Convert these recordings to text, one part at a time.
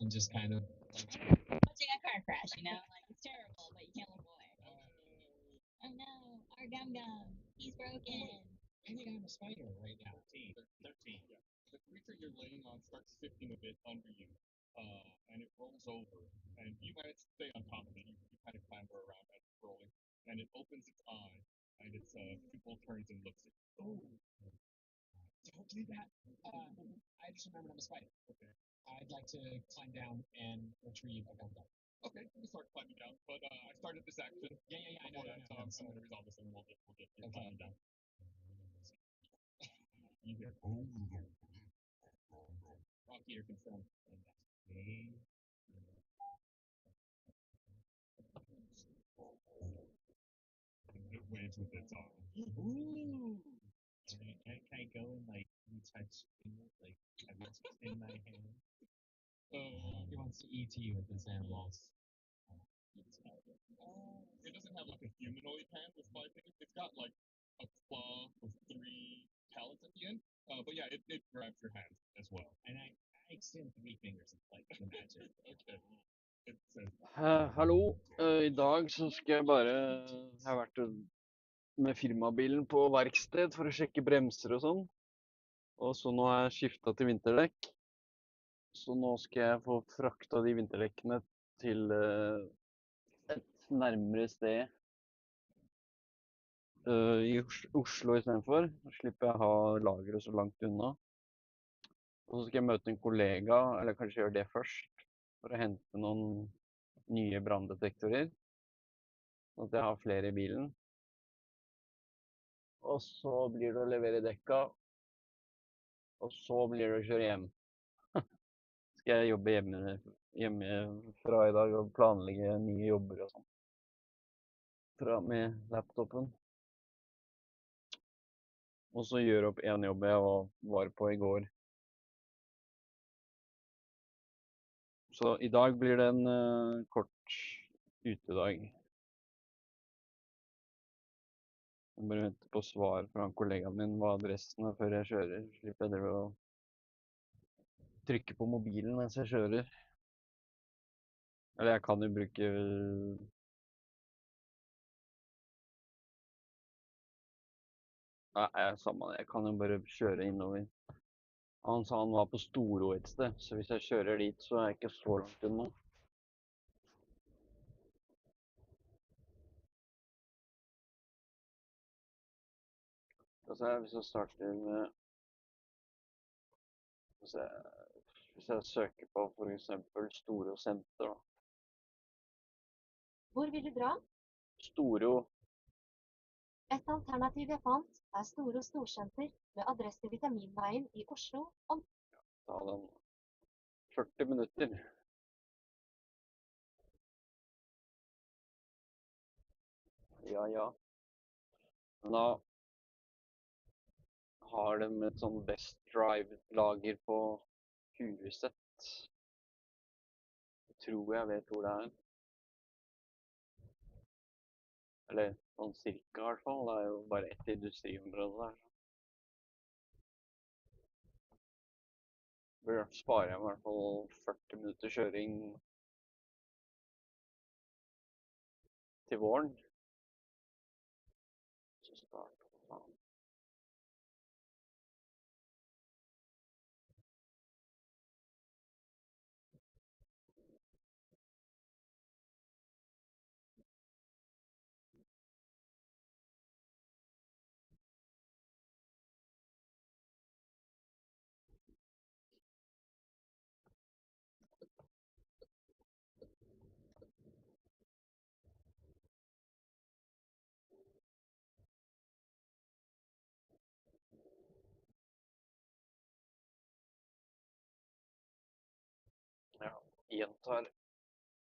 and just kind of Watching a car crash, like it's terrible, but you can't look away. Oh no, our gum gum, he's broken. I think I'm a spider right now. 13. Yeah. The creature you're laying on starts shifting a bit under you, and it rolls over, and you manage to stay on top of it. You kind of clamber around as it's rolling, and it opens its eye, and its pupil turns and looks at you. Oh, don't do that. I just remembered I'm a spider. Okay. I'd like to climb down and retrieve a gum gum. Okay, you can start climbing down, but I started this action. Yeah. I know. So I'm going to resolve this, and we'll get you climbing down. You hear, Rocky, you're confirmed. It waves with its arm. Ooh. Can I go and like touch things like have it in my hand? He wants to eat you with his animals. It doesn't have like a humanoid hand with 5 fingers. It's got like a claw with 3 talons at the end. But yeah, it grabs your hand as well. And I extend 3 fingers like the magic. Okay. It says, Hallo. I dag så skal jeg bare Jeg har vært med firmabilen på verksted for å sjekke bremser og sånn. Og så nå har jeg skifta til vinterdekk. Så nå skal jeg få frakta de vinterdekkene til et nærmere sted i Oslo istedenfor. Så slipper jeg å ha lageret så langt unna. Og så skal jeg møte en kollega, eller kanskje gjøre det først, for å hente noen nye branndetektorer. Sånn at jeg har flere i bilen. Og så blir det å levere dekka, og så blir det å kjøre hjem. Skal jeg jobbe hjemmefra i dag og planlegge nye jobber og sånn. Med laptopen. Og så gjøre opp en jobb jeg var på i går. Så i dag blir det en kort utedag. Jeg bare venter på svar fra kollegaen min hva adressen er før jeg kjører. Slipper jeg drive og trykke på mobilen mens jeg kjører. Eller jeg kan jo bruke Nei, samme det. Jeg kan jo bare kjøre innover. Han sa han var på Storo et sted, så hvis jeg kjører dit, så er jeg ikke så langt unna. Hvis jeg starter med Hvis jeg søker på for eksempel Storo senter, da. Hvor vil du dra? Storo. Et alternativ jeg fant, er Storo Storsenter med adresse Vitaminveien i Oslo. Ta den 40 minutter. Ja. Men da har de et sånn Best Drive-lager på Huset. Jeg tror jeg vet hvor det er. Eller sånn cirka i hvert fall. Det er jo bare ett industriområde der. Bør spare jeg i hvert fall 40 minutter kjøring til våren. Så starter faen. Ja,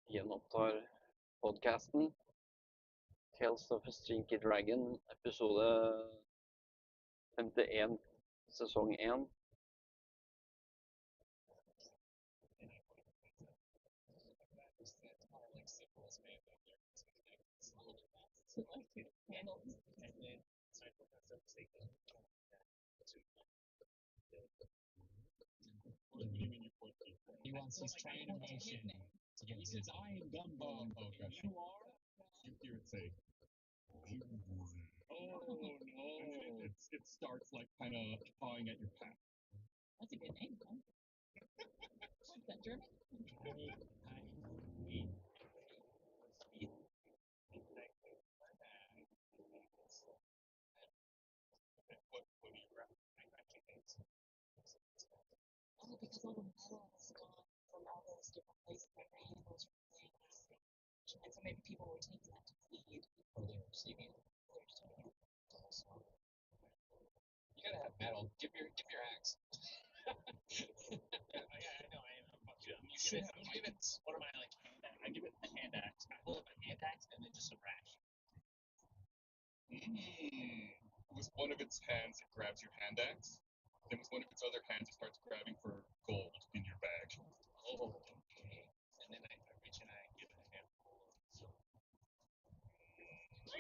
gjenopptar podcasten. Tales of a Stinky Dragon, episode 51, sesong 1. What do you mean you point to? He wants his transformation to get. He says, "I am Gum Gum, Oh, and gotcha. you are." You hear it say, "Oh no!" And then it starts like kind of pawing at your pack. That's a good name, huh? What's that, German? What do you grab? Oh, because all the metal is gone from all those different places that the handles from things. And so maybe people were taking that to feed, or they were receiving it. They're just doing it. You gotta have metal. Give your axe. Yeah, I know. I am. You give it. What am I like? Hand axe. I give it the hand axe. I hold up my hand axe and then just a rash. With one of its hands, it grabs your hand axe. Then with one of its other hands, it starts grabbing for gold in your bag. Oh, okay. And then I reach and I give it a handful of silver.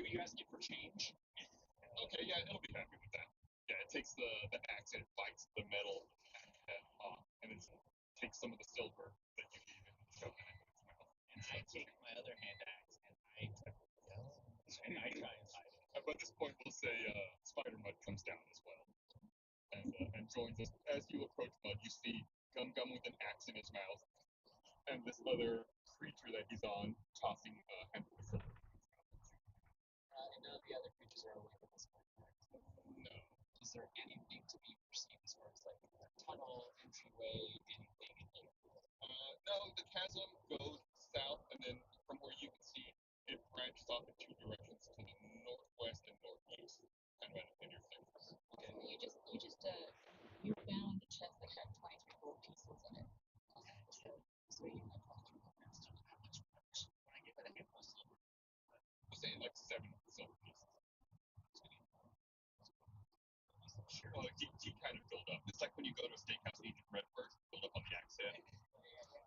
You asking for change? Okay, yeah, it'll be happy with that. Yeah, it takes the axe and it bites the metal off, and it takes some of the silver that you gave it and shoves it into its mouth. And I take my other hand axe and I try and hide it. And by this point, we'll say Spider Mud comes down as well and joins us. As you approach Mud, you see Gum Gum with an axe in his mouth, and this other creature that he's on tossing a handful of silver. And now the other creatures are awake at this point. No. Is there anything to be perceived as far as like a tunnel, entryway, anything in here? No, the chasm goes south, and then from where you can see, it branches off in two directions to the northwest and northeast, kind of in your face. Okay. You found the chest that had 23 gold pieces in it. So you have 23 gold pieces. When I give it a handful of silver. You say like 7 silver pieces. Sure. Well, he kind of build up. It's like when you go to a steakhouse and eat in Redford, build up on the axe head.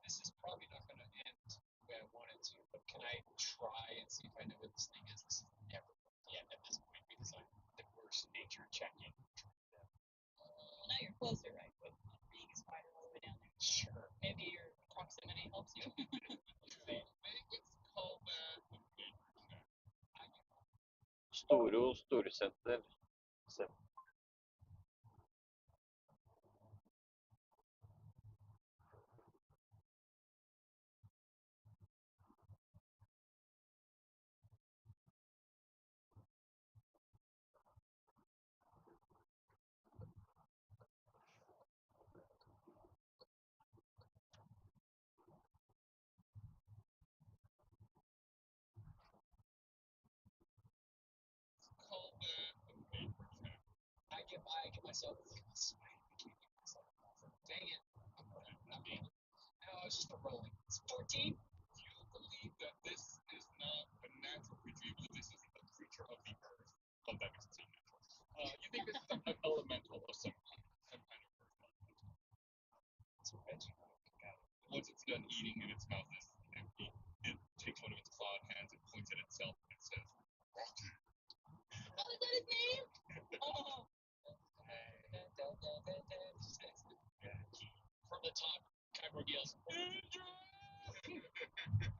This is probably not going to end the way I want it to, but can I try and see if I know what this thing is? This is never going to end at this point because I'm the worst nature checking. Now you're closer, right? With being a spider all the way down there. Sure. Maybe your proximity helps you. Let's call that a major check. Storo storsenter. Se- Call that a major check. I give myself a spider. I can't give myself a buffer. Dang it. I mean, no, it's just a rolling. It's 14. You believe that this is not a natural creature. You believe this is a creature of the earth. Oh, that makes it sound natural. You think this is an elemental of some kind of earth elemental. It's a veggie. Once it's done eating and its mouth is empty, it takes one of its clawed hands and points at itself and says, "Rocky." Oh, is that his name? Oh. From the top, Kyborg yells, "Danger!"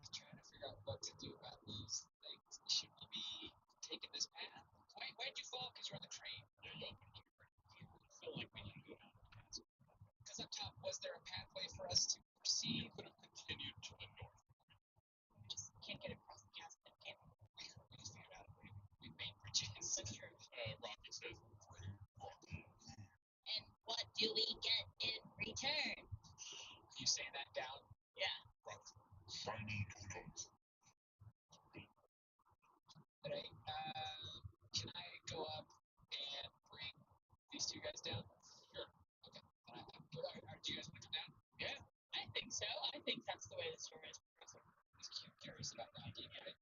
Trying to figure out what to do about these things. Should we be taking this path? Why'd you fall? Because you're on the train. Yeah, y'all put it on your brain. I feel like we need to go down the path. Because up top, was there a pathway for us to proceed? You could have continued to the north. We just can't get across the chasm, can we? We just figured out we made bridges. That's true. Rocky says, And what do we get in return? You say that down. Yeah. "Shiny donuts." Right? Can I go up and bring these two guys down? Sure. Okay. Do you guys want to come down? Yeah, I think so. I think that's the way the story is progressing. Just curious about the idea, right?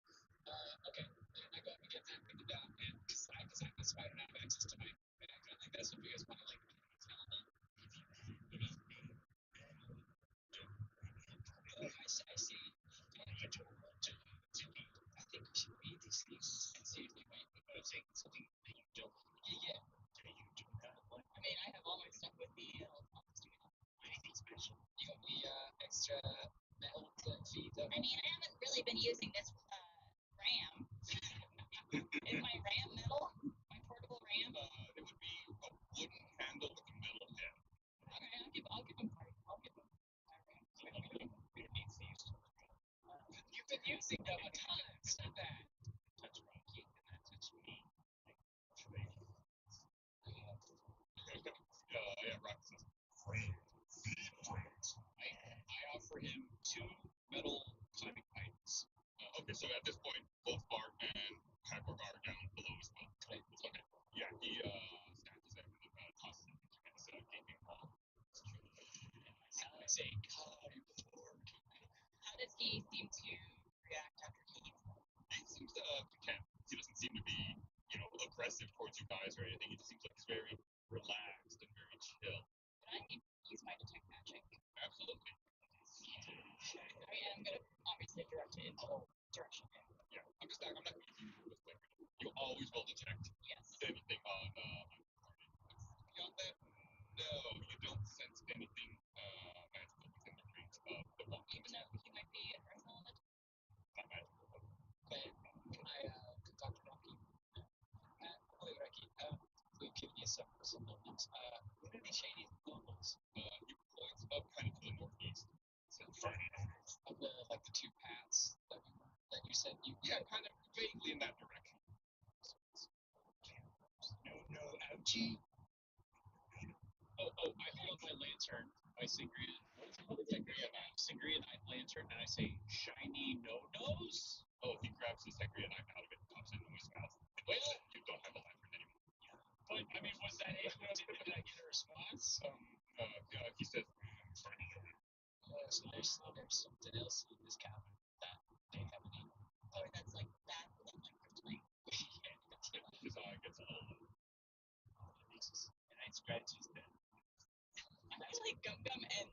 Okay. And I go up and get them, bring them down, and because I'm a spider now, I have access to my bag. I think that's what you guys want to like tell them. I see. And I told them to I think we should read these things and see if they might say something that you don't. Yeah. I mean, I have all my stuff with me. using them a ton. Stop that. Touch Rocky and then touch me. Yeah, Rocky says, I offer him 2 metal climbing heights. okay, so at this point, both Bart and Kyborg are down below as well. Okay. Yeah, he snatches them and tosses them into his gaping maw. I say, God, you poor. How does he seem to react after he eats them? He seems content. He doesn't seem to be, aggressive towards you guys or anything. He just seems like he's very relaxed and very chill. Can I use my detect magic? Absolutely. I mean, I'm gonna obviously direct it in the direction. Yeah, I'm not going to give you this thing. You always will detect Yes. anything on beyond that, no, you don't sense anything magical within the range of the walk. Even though he might be an earth element? Not magical. Okay. Can I talk to Rocky? Wait, Rocky, we've given you some moments. What are the shady locals? He points up kind of to the northeast. Of the, like the 2 paths that you said you... Yeah, kind of vaguely in that direction. No, ouchie. Oh, I hold my lantern, my Sangria Night lantern, and I say, shiny no-nos? Oh, he grabs his Sangria knife out of it and pops it into his mouth. Well, you don't have a lantern anymore. But, I mean, was that it? Did I get a response? He says, So there's something else in this cabin that they haven't eaten. Oh, that's like that kryptonite. his eye gets a little low. And I scratch his head. I feel like Gum Gum and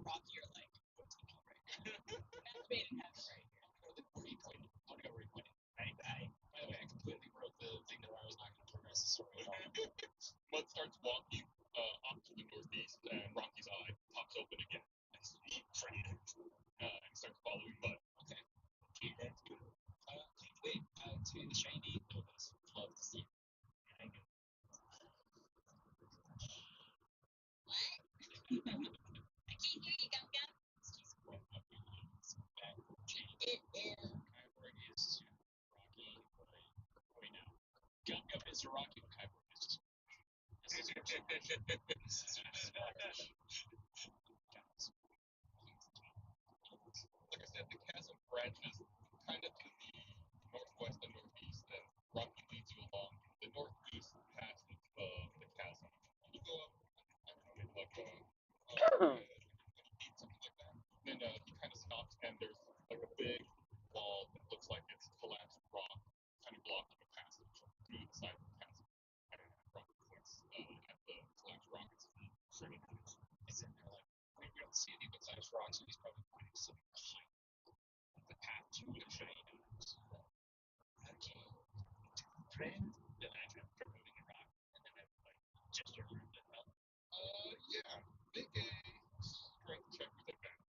Rocky are like OTP right now. Masturbated and having right here. Where you pointed? I want to go where you pointed. Right. By the way, I completely wrote the thing that I was not going to progress the story at all. Mud starts walking off to the northeast, and Rocky's eye pops open again. And he starts following Mud. Okay, that's good. Wait, to the shiny notice. Love to see it. I go. I can't hear you, Gum Gum. Excuse me. It is. Kyborg is to Rocky. Wait, no. Gum Gum is to Rocky, but Kyborg is to Like I said, the chasm branches kind of to the northwest and northeast, and Rocky leads you along the northeast passage of the chasm. You go up, I don't know, maybe like 20 feet, something like that. Then he kind of stops, and there's like a big wall that looks like it's collapsed rock, kind of blocking a passage through the side of the chasm. And Rocky points at the collapsed rock at his feet. It's in there like, we don't see any but collapsed rocks, so he's probably pointing to something behind the path to the shiny notes. Okay. Friend? Then I try moving the rock, and then I like gesture for him to help. Yeah, make a strength check with advantage.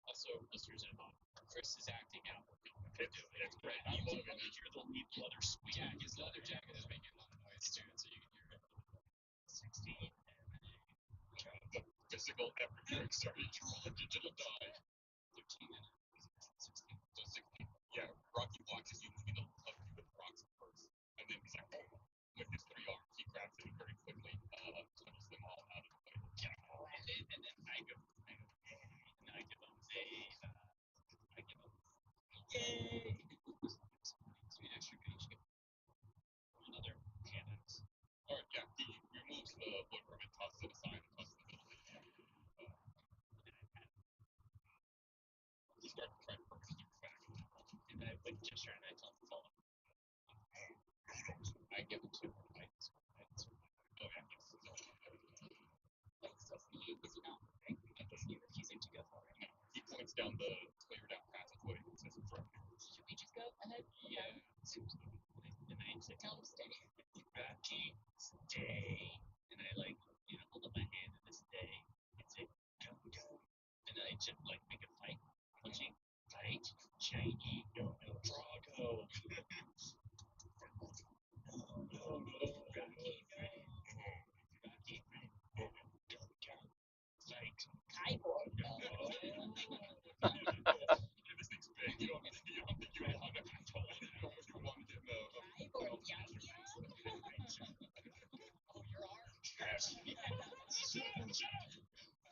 Also, listeners at home, Chris is acting out. It's great. You can only hear the leather squeak. Yeah, his leather jacket is making a lot of noise too, so you can hear it. 16. The physical effort you're exerting, you roll a digital die. 13 and 16. So 16. Yeah, Rocky watches you moving a few of the rocks first, and then he's like, oh, with his 3 arms, he grabs it very quickly, tunnels them all out of the way. And then I give him a, I give him, yay! So he actually can each get another hand axe. Alright, yeah, he removes the wood from it, tosses it aside, and tosses the middle of it. He starts to try to perk his back. And I like gesture and I tell him to follow. I give him 2 more fights. Oh, yeah, yes. Does he not? Right? Is he refusing to go forward? No, he points down the cleared out passageway and says it's right here. Should we just go ahead? Yeah, seems good. And I say, Tell him to stay. Rocky, stay. And I like, hold up my hand in this day and say, go, go. And I just like make a fight. Punching, fight, shiny, no, Drago. No, Rocky, Rocky, go, go, fight. Kyborg.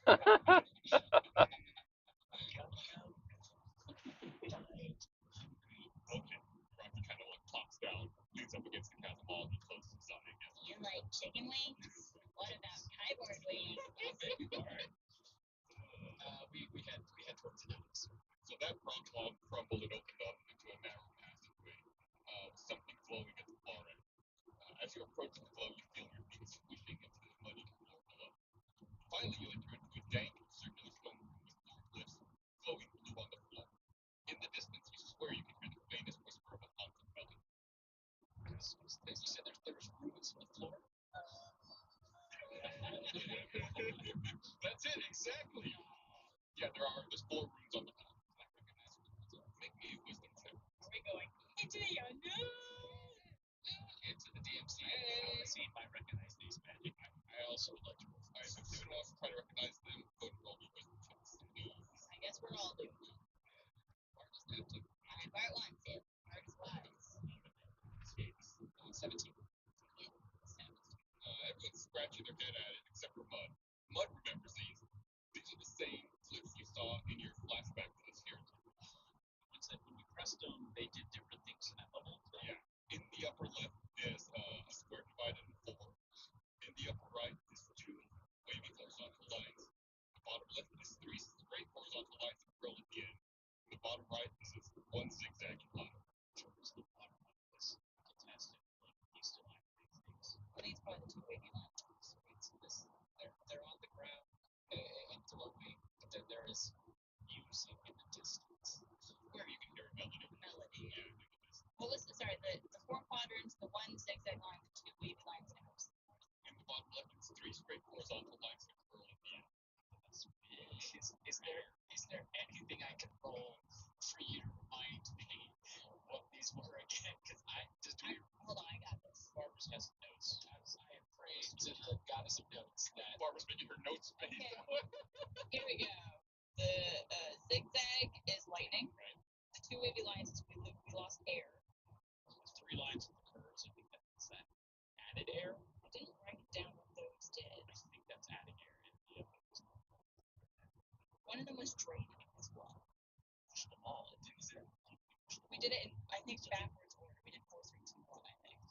Okay. Rocky kind of like pops down, leans up against the chasm wall, and closes his eye again. You like chicken wings? What about kyborg wings? Alright. We had towards the nose. So that rock wall crumbled and opened up into a narrow passageway, with something glowing at the far end. As you approach the glow, you feel your feet squishing into the muddy floor below. Finally, you enter into a dank, circular stone room with four glyphs glowing blue on the floor. In the distance, you swear you can hear the faintest whisper of a haunted belly. As you said, there's runes in the floor. That's it, exactly. Yeah, there's four runes on the floor. I recognize them. Make me a wisdom check. Are we going into the unknown? Into the DMC. I see might recognize these magic. I also would like to roll. Alright, so if anyone else try to recognize them, go and roll your wisdom checks. I guess we're all doing it. Bart doesn't have to. Bart wants to. Bart is wise. 17. Everyone's scratching their head at it, except for Mud. Mud remembers these. These are the same clips you saw in your flashback to this here. Ones that when we pressed them, they did different things in that level. Yeah. In the upper left is a square divided in four. In the upper right is two wavy horizontal lines. The bottom left is three straight horizontal lines that curl at the end. The bottom right is one zigzagging line. Towards the bottom one was fantastic. These still activate things. What are these probably the two wavy lines? So they're on the ground and glowing, but then there is music in the distance. Where you can hear a melody. Melody. Yeah. What was the four quadrants, the one zigzag line, the two wavy lines, and what was the fourth? In the bottom left, it's three straight horizontal lines that curl at the end. Is there anything I can roll for you to remind me what these were again? Because I just do. Hold on, I got this. Barbara's has some notes. As I have prayed to the goddess of notes that Barbara's making her notes face. Okay. Here we go. The zigzag is lightning. Right. The two wavy lines is we lost air. there's three lines of the curves. I think that's that added air. I didn't write down what those did. I think that's adding air. One of them was draining as well. Push them all. We did it in, I think, backwards order. We did 4, 3, 2, 1, I think.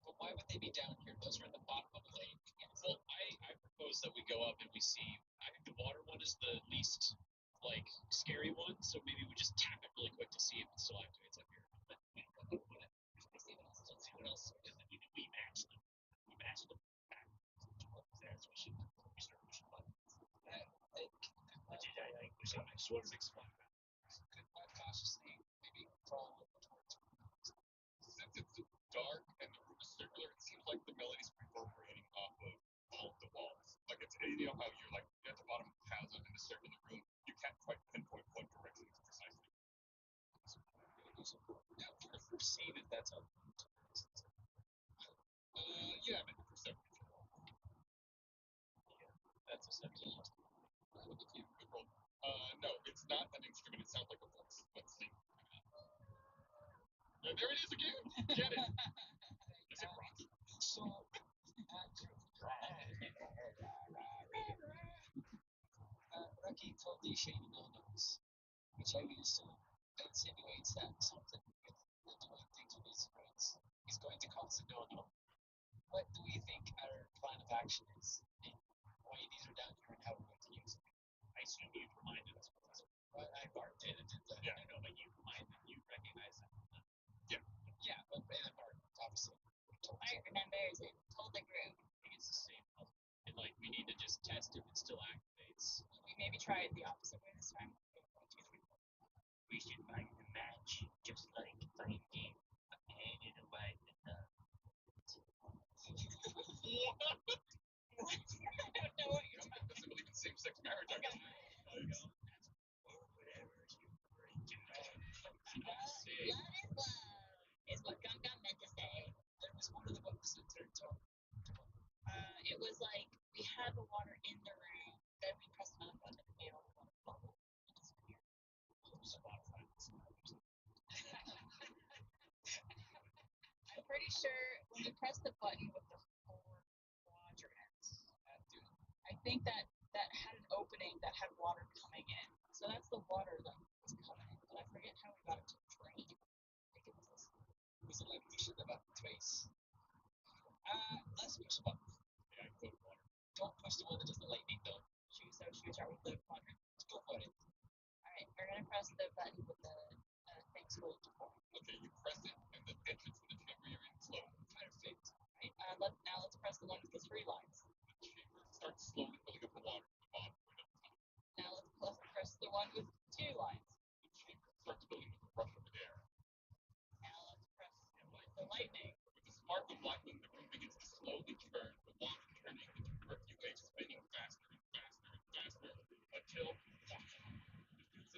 But why would they be down here? Those are at the bottom of the lake. Well, I propose that we go up and we see. I think the water one is the least like scary one. So maybe we just tap it really quick to see if it still activates up here. But we see what else. Let's see what else. Because then we match them. We match them back. There, so we should start pushing buttons. I like pushing my sword. Could I cautiously maybe crawl towards? Since it's dark and the room is circular, it seems like the melody's reverberating off of all of the walls. Like it's, you know how you're like at the bottom of the chasm in the circular room, you can't quite pinpoint what direction it's precisely. Now, can I perceive if that's a Yeah, make a perception check. that's a 17. Good roll. No, it's not an instrument. It sounds like a voice. Let's see. There it is again. Get it? Is it Rocky? So, Rocky told the shady no-nos, which I will assume insinuates that something with doing things with these ruins is going to cause a no-no. What do we think our plan of action is? And why these are down here and how we're going to use them? I assume you've reminded us. Well, I barked it and Yeah. I know, but you recognize that. Yeah. Yeah, but and Mark, obviously. Mark remembers and told the group. I think it's the same level. And like we need to just test if it still activates. We maybe try it the opposite way this time. We should find a match, just like playing game. Handed away the I don't know what you're talking Doesn't believe in same-sex marriage. I guess. Love is love, is what Gum Gum meant to say. There was one of the books that turned on. It was like we had the water in the room, then we pressed another button and made all the water bubble and disappear. I'm pretty sure when we pressed the button with the 4 quadrants, I think that that had an opening that had water coming in. So that's the water that was coming in. But I forget how we got it to drain. I think it was this. Was it like push it about twice? Let's push the button. Yeah, go water. Don't push the one that does the lightning though. Should we start with the quadrant? Go for it. Alright, we're gonna press the button with the things going to form. Okay, you press it, and the entrance to the chamber you're in slows. Perfect. Right, now let's press the one with the 3 lines. The chamber starts slowly filling up with water from the bottom right up the top. Now let's press the one with 2 lines. The chamber starts filling with a rush of air. Now let's press the lightning. With the spark of lightning, the room begins to slowly turn, the water turning into murky waves, spinning faster and faster and faster, until it's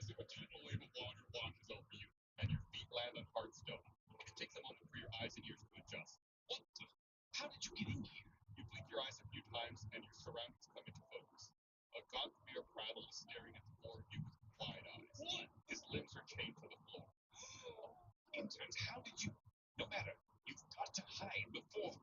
as if a tidal wave of water washes over you, and your feet land on hard stone. It takes a moment for your eyes and ears to adjust. What the? How did you get in here? You blink your eyes a few times, and your surroundings come into focus. A god-fear Prattle is staring at the floor of you with wide eyes. What? His limbs are chained to the floor. Interns, how did you? No matter. You've got to hide before.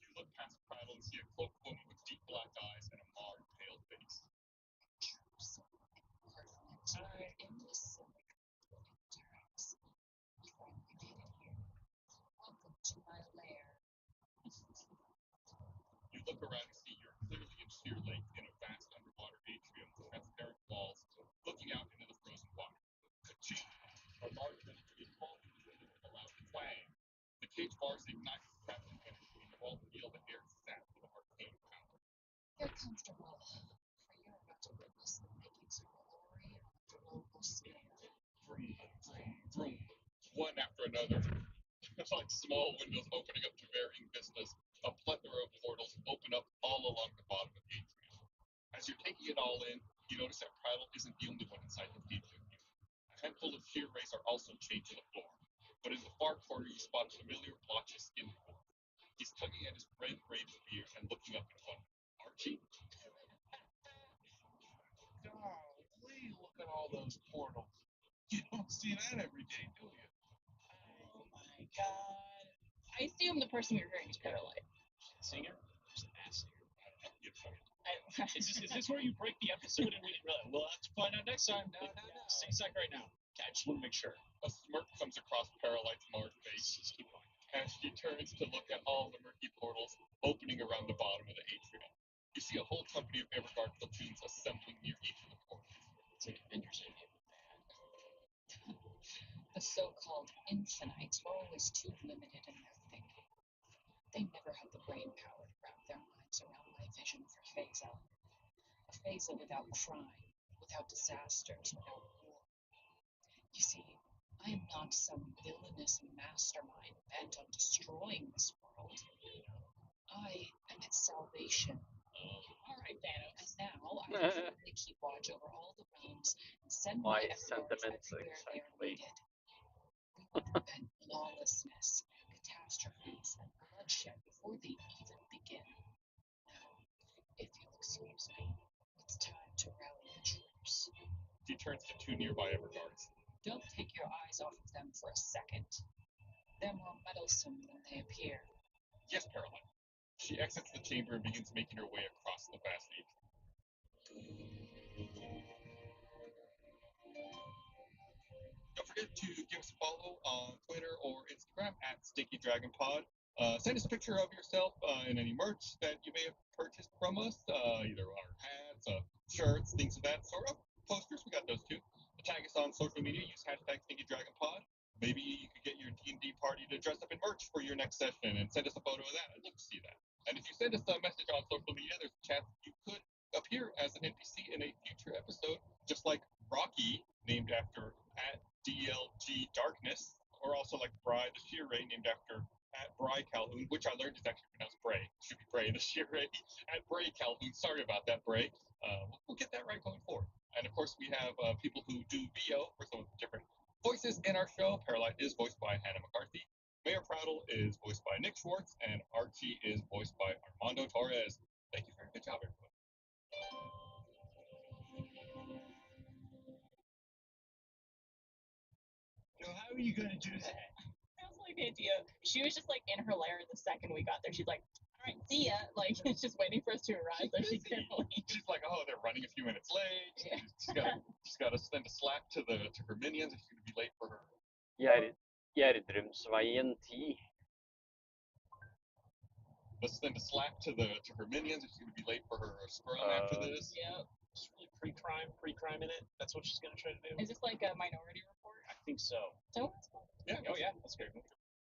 You look past Prattle and see a cloaked woman with deep black eyes and a marred, pale face. In this terms, you finally made it here. Welcome to my lair. You look around and see you're clearly in Sheer Lake in a vast underwater atrium with transparent walls looking out into the frozen water. Ka-ching! A large electric ball with a loud twang. The cage bars ignite with trapping energy, and you all feel the air zapped with arcane power. Get comfortable, for you're about to witness the makings of glory on a global scale. Vroom, vroom, vroom. One after another. Like small windows opening up to varying vistas, a plethora of portals open up all along the bottom of the atrium. As you're taking it all in, you notice that Prattle isn't the only one inside the cage with you. A handful of sheer rays are also chained to the floor, but in the far corner you spot a familiar blotchy skin dwarf. He's tugging at his red raven beard and looking up in wonder. Archie? Golly, look at all those portals. You don't see that every day, do you? Oh my god. I assume the person we were hearing is Paralyte. Singer? Just an ass singer. You find Is this where you break the episode and we didn't realize? We'll have to find out next time. No. Stay sec right now. I just want to make sure. a smirk comes across Paralight's marred face. Just keep going. As she turns to look at all the murky portals opening around the bottom of the atrium. You see a whole company of Everguard platoons assembling near each of the portals. It's like Avengers Endgame. The so-called infinites were always too limited in their thinking. They never had the brain power to wrap their minds around my vision for Phaesa. A Phaesa without crime, without disasters, without war. You see, I am not some villainous mastermind bent on destroying this world. I am its salvation. All right, Thanos. And now I am trying to keep watch over all the realms and send my My Everguards sentiments everywhere they are exactly. needed. We will prevent lawlessness, catastrophes, and bloodshed before they even begin. Now, if you'll excuse me, it's time to rally the troops. She turns to two nearby Everguards. Don't take your eyes off of them for a second. They're more meddlesome than they appear. Yes, Paralyte. She exits the chamber and begins making her way across the vast atrium. Don't forget to give us a follow on Twitter or Instagram at Stinky Dragon Pod. Send us a picture of yourself in any merch that you may have purchased from us, either our hats, shirts, things of that sort of. Posters, we got those too. Tag us on social media. Use hashtag Stinky Dragon Pod. Maybe you could get your D&D party to dress up in merch for your next session and send us a photo of that. I'd love to see that. And if you send us a message on social media, there's a chance you could appear as an NPC in a future episode, just like Rocky, named after at DLG Darkness, or also like Bry the Sheer Ray, named after at Bry Calhoun, which I learned is actually pronounced Bray. It should be Bray the Sheer Ray at Bray Calhoun. Sorry about that, Bray. We'll get that right going forward. And of course, we have people who do VO for some of the different voices in our show. Paralyte is voiced by Hannah McCarthy. Mayor Prattle is voiced by Nick Schwartz, and Archie is voiced by Armando Torres. Thank you very good job, everybody. How are you going to do that? Sounds like like the idea. She was just like in her lair the second we got there. She's like, all right, see ya. Like, just waiting for us to arrive so she can leave. She's like, oh, they're running a few minutes late. Yeah. She's got to send a slack to her minions if she's going to be late for her. Gjerdrumsveien 10. Let's send a slack to her minions if she's going to be late for her scrum after this. Yep. It's really pre-crime in it. That's what she's gonna try to do. Is this like a Minority Report? I think so. So that's cool. Yeah. Oh yeah, that's great.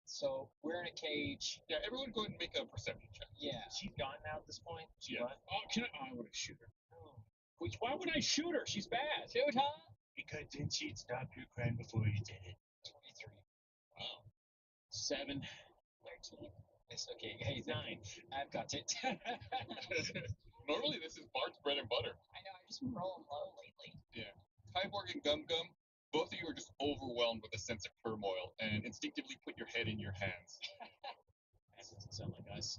So we're in a cage. Yeah, everyone go ahead and make a perception check. Yeah. She's gone now at this point. She Yeah. run? Oh, I wouldn't shoot her. Oh. Why would I shoot her? She's bad. Shoot her. Because then she'd stop your crime before you did it. 23. Wow. 7. 13. It's okay. Hey, 9. I've got it. Normally, this is Bart's bread and butter. I know, I've just been rolling low lately. Yeah. Kyborg and Gum Gum, both of you are just overwhelmed with a sense of turmoil and instinctively put your head in your hands. That doesn't sound like us.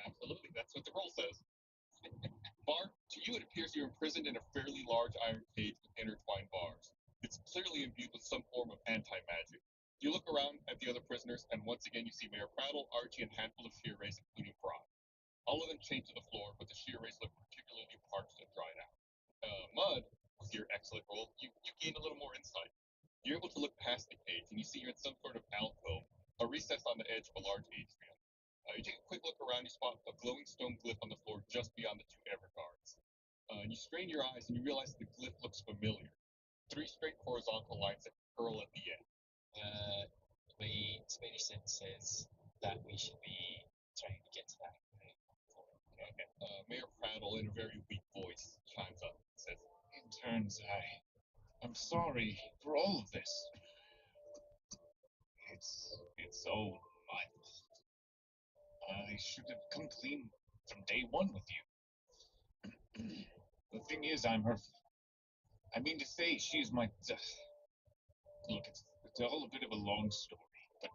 Absolutely, that's what the roll says. Bart, to you it appears you're imprisoned in a fairly large iron cage with intertwined bars. It's clearly imbued with some form of anti-magic. You look around at the other prisoners, and once again you see Mayor Prattle, Archie, and a handful of shear rays, including Fry. All of them chained to the floor, but the shear rays look particularly parched and dried out. Mud, with your excellent roll, you gain a little more insight. You're able to look past the cage, and you see you're in some sort of alcove, a recess on the edge of a large atrium. You take a quick look around, you spot a glowing stone glyph on the floor just beyond the 2 Everguards. And you strain your eyes, and you realize the glyph looks familiar. 3 straight horizontal lines that curl at the end. The way Spidey Sense says that we should be trying to get to that. Okay. Mayor Prattle, in a very weak voice, chimes up and says, Interns, I'm sorry for all of this. It's all my fault. I should have come clean from day one with you. The thing is, I'm her. I mean to say, she's my. Look, it's all a bit of a long story, but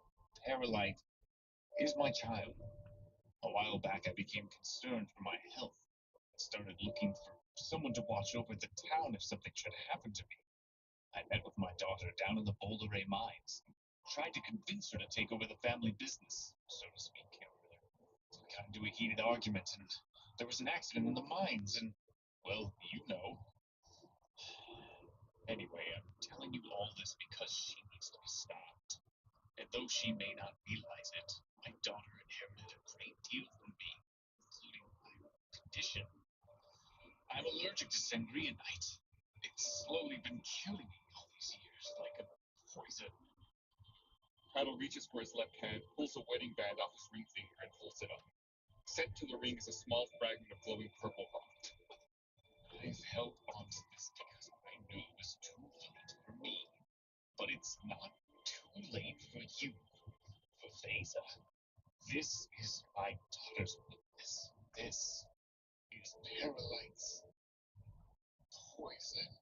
Paralyte is my child. A while back, I became concerned for my health and started looking for someone to watch over the town if something should happen to me. I met with my daughter down in the Boulder Ray mines, tried to convince her to take over the family business, so to speak. We got into a heated argument, and there was an accident in the mines, and, well, you know. Anyway, I'm telling you all this because she needs to be stopped. And though she may not realize it, my daughter inherited a great deal from me, including my condition. I'm allergic to sangrianite. It's slowly been killing me all these years, like a poison. Prattle reaches for his left hand, pulls a wedding band off his ring finger, and holds it up. Set to the ring is a small fragment of glowing purple rock. I've held on to this because I knew it was too late for me. But it's not too late for you, for Phaser. This is my daughter's weakness. This is Paralyte's poison.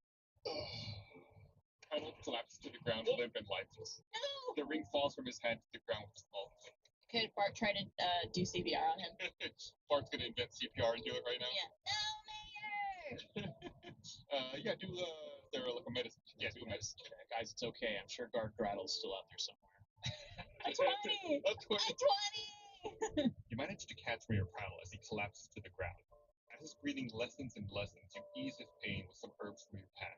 Prattle collapses to the ground, limp and lifeless. No! The ring falls from his hand to the ground with a small click. Could Bart try to do CPR on him? Bart's gonna invent CPR and do it right now. Yeah. No, Mayor! Yeah, do there like a medicine. Yeah, do a medicine. Guys, it's okay. I'm sure Guard Grattle's still out there somewhere. A 20! A 20. A 20! You manage to catch Mayor Prattle as he collapses to the ground. As his breathing lessens and lessens, you ease his pain with some herbs from your pack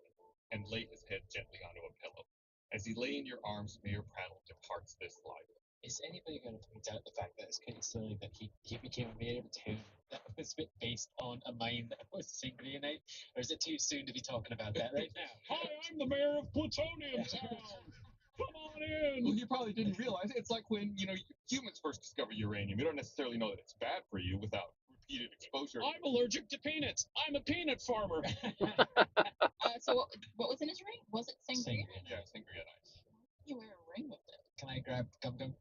and lay his head gently onto a pillow. As he lay in your arms, Mayor Prattle departs this life. Is anybody going to point out the fact that it's kind of silly that he became a mayor of a town that was based on a mine that was Sangrianite? Or is it too soon to be talking about that right now? Hi, I'm the mayor of Plutonium Town. Come on in. Well, you probably didn't realize it's like when humans first discover uranium. You don't necessarily know that it's bad for you without repeated exposure. I'm allergic to peanuts. I'm a peanut farmer. So what was in his ring? Was it sangria? Yeah, sangrianite. You wear a ring with it. Can I grab Gum Gum?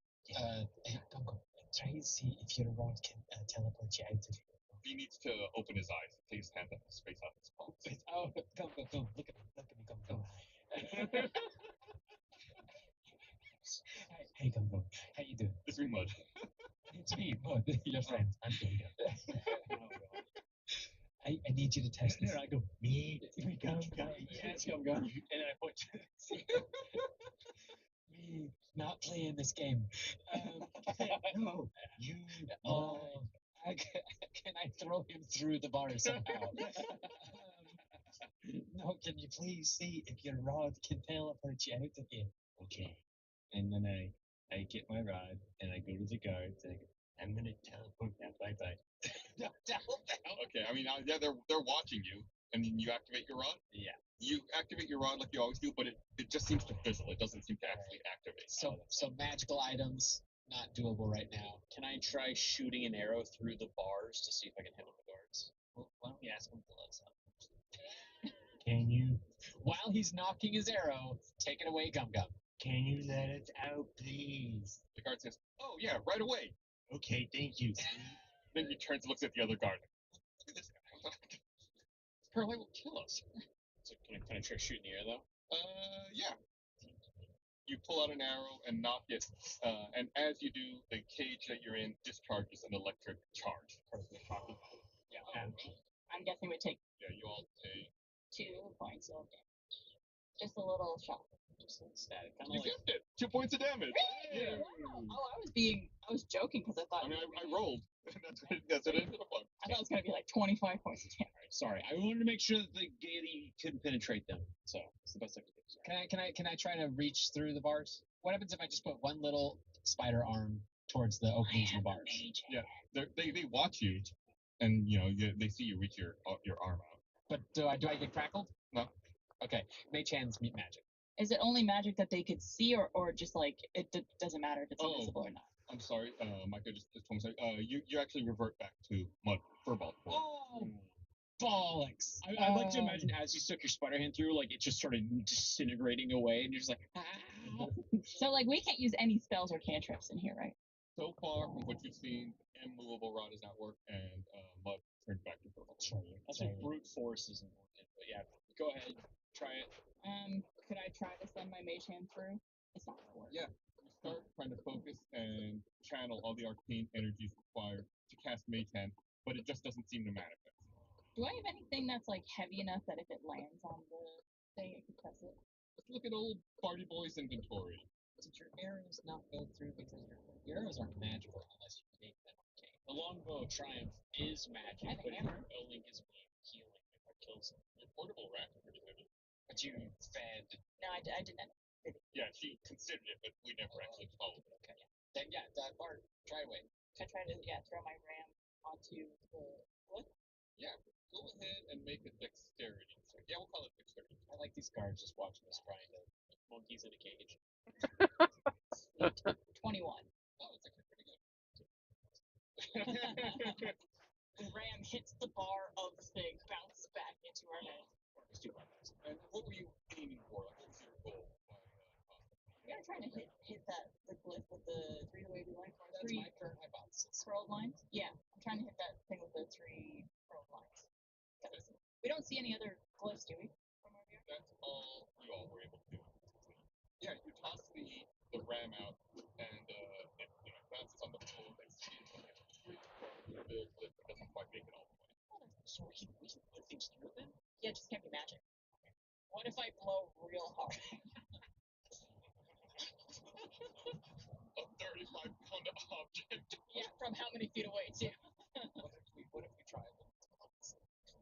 Hey, Gum Gum, try and see if your rod can teleport you out of here. He needs to open his eyes, take his hand up his face out of his palm. Oh, Gum Gum, look at me, Gum Gum. Hey, Gum Gum, how you doing? It's me, Mud. It's me, Mud, your friend. I'm doing it. I need you to test this. There I go. Me. Gum Gum. Yes, Gum Gum. And I point. Me not playing this game. No, you. Oh, can I throw him through the bar somehow? No, can you please see if your rod can teleport you out of here? Okay. And then I get my rod and I go to the guards and I go, I'm gonna teleport now. Bye bye. Okay, I mean, yeah, they're watching you, and then you activate your rod. Yeah. You activate your rod like you always do, but it just seems to fizzle. It doesn't seem to actually activate. So magical items not doable right now. Can I try shooting an arrow through the bars to see if I can hit the guards? Well, why don't we ask him to let us out? Can you? While he's knocking his arrow, take it away, Gum Gum. Can you let us out, please? The guard says, "Oh yeah, right away." Okay, thank you. Then he turns and looks at the other guard. Look at this guy. Apparently will kill us. So can I try shooting the air though? Yeah. You pull out an arrow and knock it, and as you do, the cage that you're in discharges an electric charge. Yeah. I'm guessing we take Yeah, you all take. 2 points of damage. Just a little shock. Just a little static. Kind You of like guessed it. 2 points of damage. Really? Yeah. Wow. Oh, I was joking because I thought. I mean, I rolled. That's it. I thought it was gonna be like 25 points of damage. sorry. I wanted to make sure that the gaiety couldn't penetrate them. So it's the best I could do. Can I try to reach through the bars? What happens if I just put one little spider arm towards the openings in the bars? Yeah, they watch you, and you know they see you reach your arm out. But do I get crackled? No. Okay. Mage hands meet magic. Is it only magic that they could see, or just like doesn't matter if it's invisible or not? I'm sorry, Micah just told me. You actually revert back to mud furball. Oh, bollocks! I'd like to imagine as you stuck your spider hand through, like it just started disintegrating away, and you're just like, ah. So like we can't use any spells or cantrips in here, right? So far from what you've seen, immovable rod does not work, and mud turned back to furball. So brute force isn't working. But yeah, go ahead, try it. Could I try to send my mage hand through? It's not gonna work. Yeah, you start trying to focus and channel all the arcane energies required to cast Mage Hand, but it just doesn't seem to manifest. Do I have anything that's like heavy enough that if it lands on the thing, it can press it? Let's look at old Party Boy's inventory. Did your arrows not go through because your arrows aren't magical unless you make them arcane? The longbow of triumph is magic, I have a but hammer. it only gives me healing if I kill someone. Your portable rack is pretty heavy. But you fed. No, I didn't. Yeah, she considered it, but we never actually followed it. Okay. Then yeah, that part. Try away. Can I try to throw my ram onto the wood? Yeah, go ahead and make a dexterity. Yeah, we'll call it dexterity. I like these guards just watching us trying to monkeys in a cage. Sweet. 21. Oh, it's actually pretty good. The ram hits the bar of the thing, bounces back into our head. It's too bad. And what were you aiming for? Like, what was your goal? We're gonna try to hit the glyph with the 3-way line. That's my current hypothesis. Scrolled lines? Yeah, I'm trying to hit that thing with the 3 scrolled lines. We don't see any other glyphs, do we? From our view? That's all you all were able to do. Yeah, you toss the ram out, and it bounces on the floor. They see it like the glyph doesn't quite make it all the way. So we can put things through them? Yeah, it just can't be magic. What if I blow real hard? A 35-pound object. Yeah, from how many feet away, too? What if we try it?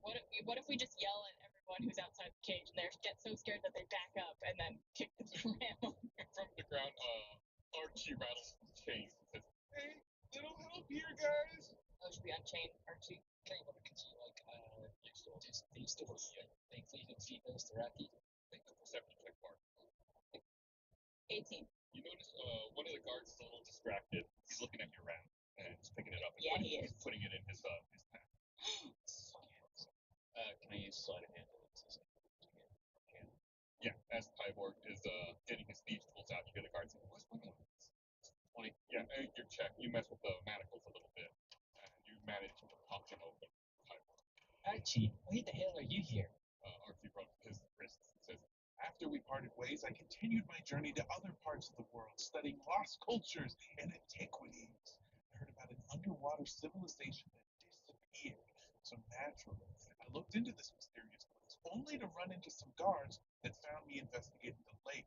What if we just yell at everyone who's outside the cage and they get so scared that they back up and then kick the ram over? From the ground, Archie rattles his chains and says, "Hey, little help here, guys." Should we unchain Archie? Okay, but I can see like these doors. Thankfully, you can see those directly. Make a perception check, Mark. 18. You notice one of the guards is a little distracted. He's looking at your ram and he's picking it up. And Yeah, he is. He's putting it in his pack. Can I use sleight of hand? Yeah, as Tyborg is getting his thieves' tools out, you get a guard saying, "What's my gun?" 20. Yeah, your check. You mess with the manacles a little bit, and you manage to pop them open. Tyborg. Archie, why the hell are you here? Archie rubs his wrists and says, After we parted ways, I continued my journey to other parts of the world, studying lost cultures and antiquities. I heard about an underwater civilization that disappeared. So naturally, I looked into this mysterious place, only to run into some guards that found me investigating the lake.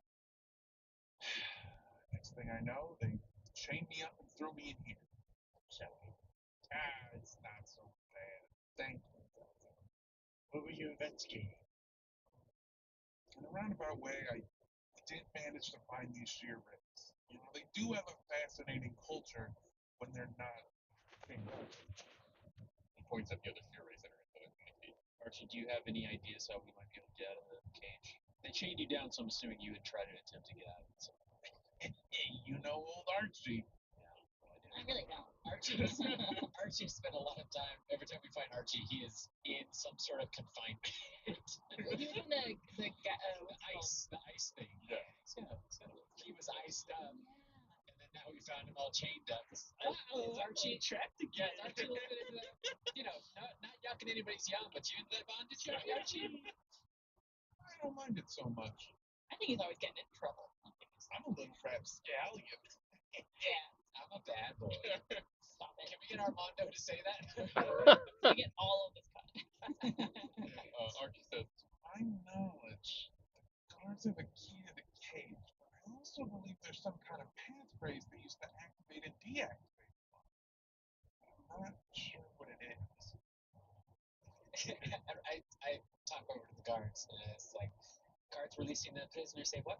Next thing I know, they chain me up and throw me in here. Shall we? It's not so bad. Thank you. What were you investigating? In a roundabout way, I did manage to find these shear rings. You know, they do have a fascinating culture when they're not king. He points at the other shear rays that are in the cage. Archie, do you have any ideas how we might be able to get out of the cage? They chained you down, so I'm assuming you would try to attempt to get out of it. So. You know old Archie. I really don't. Archie spent a lot of time. Every time we find Archie, he is in some sort of confinement. He was in the ice thing. Yeah. He was iced up, and then now we found him all chained up. Is Archie trapped again? Yeah, Archie a little bit into that. Not yucking anybody's yum, but you in that bondage, Archie? I don't mind it so much. I think he's always getting in trouble. I'm a little rapscallion. Yeah. I'm a bad boy. Stop it. Can we get Armando to say that? We get all of this cut. Archie says, To my knowledge, the guards have a key to the cage, but I also believe there's some kind of passphrase they used to activate and deactivate them. I'm not sure what it is. I talk over to the guards, and it's like, guards releasing the prisoner, say what?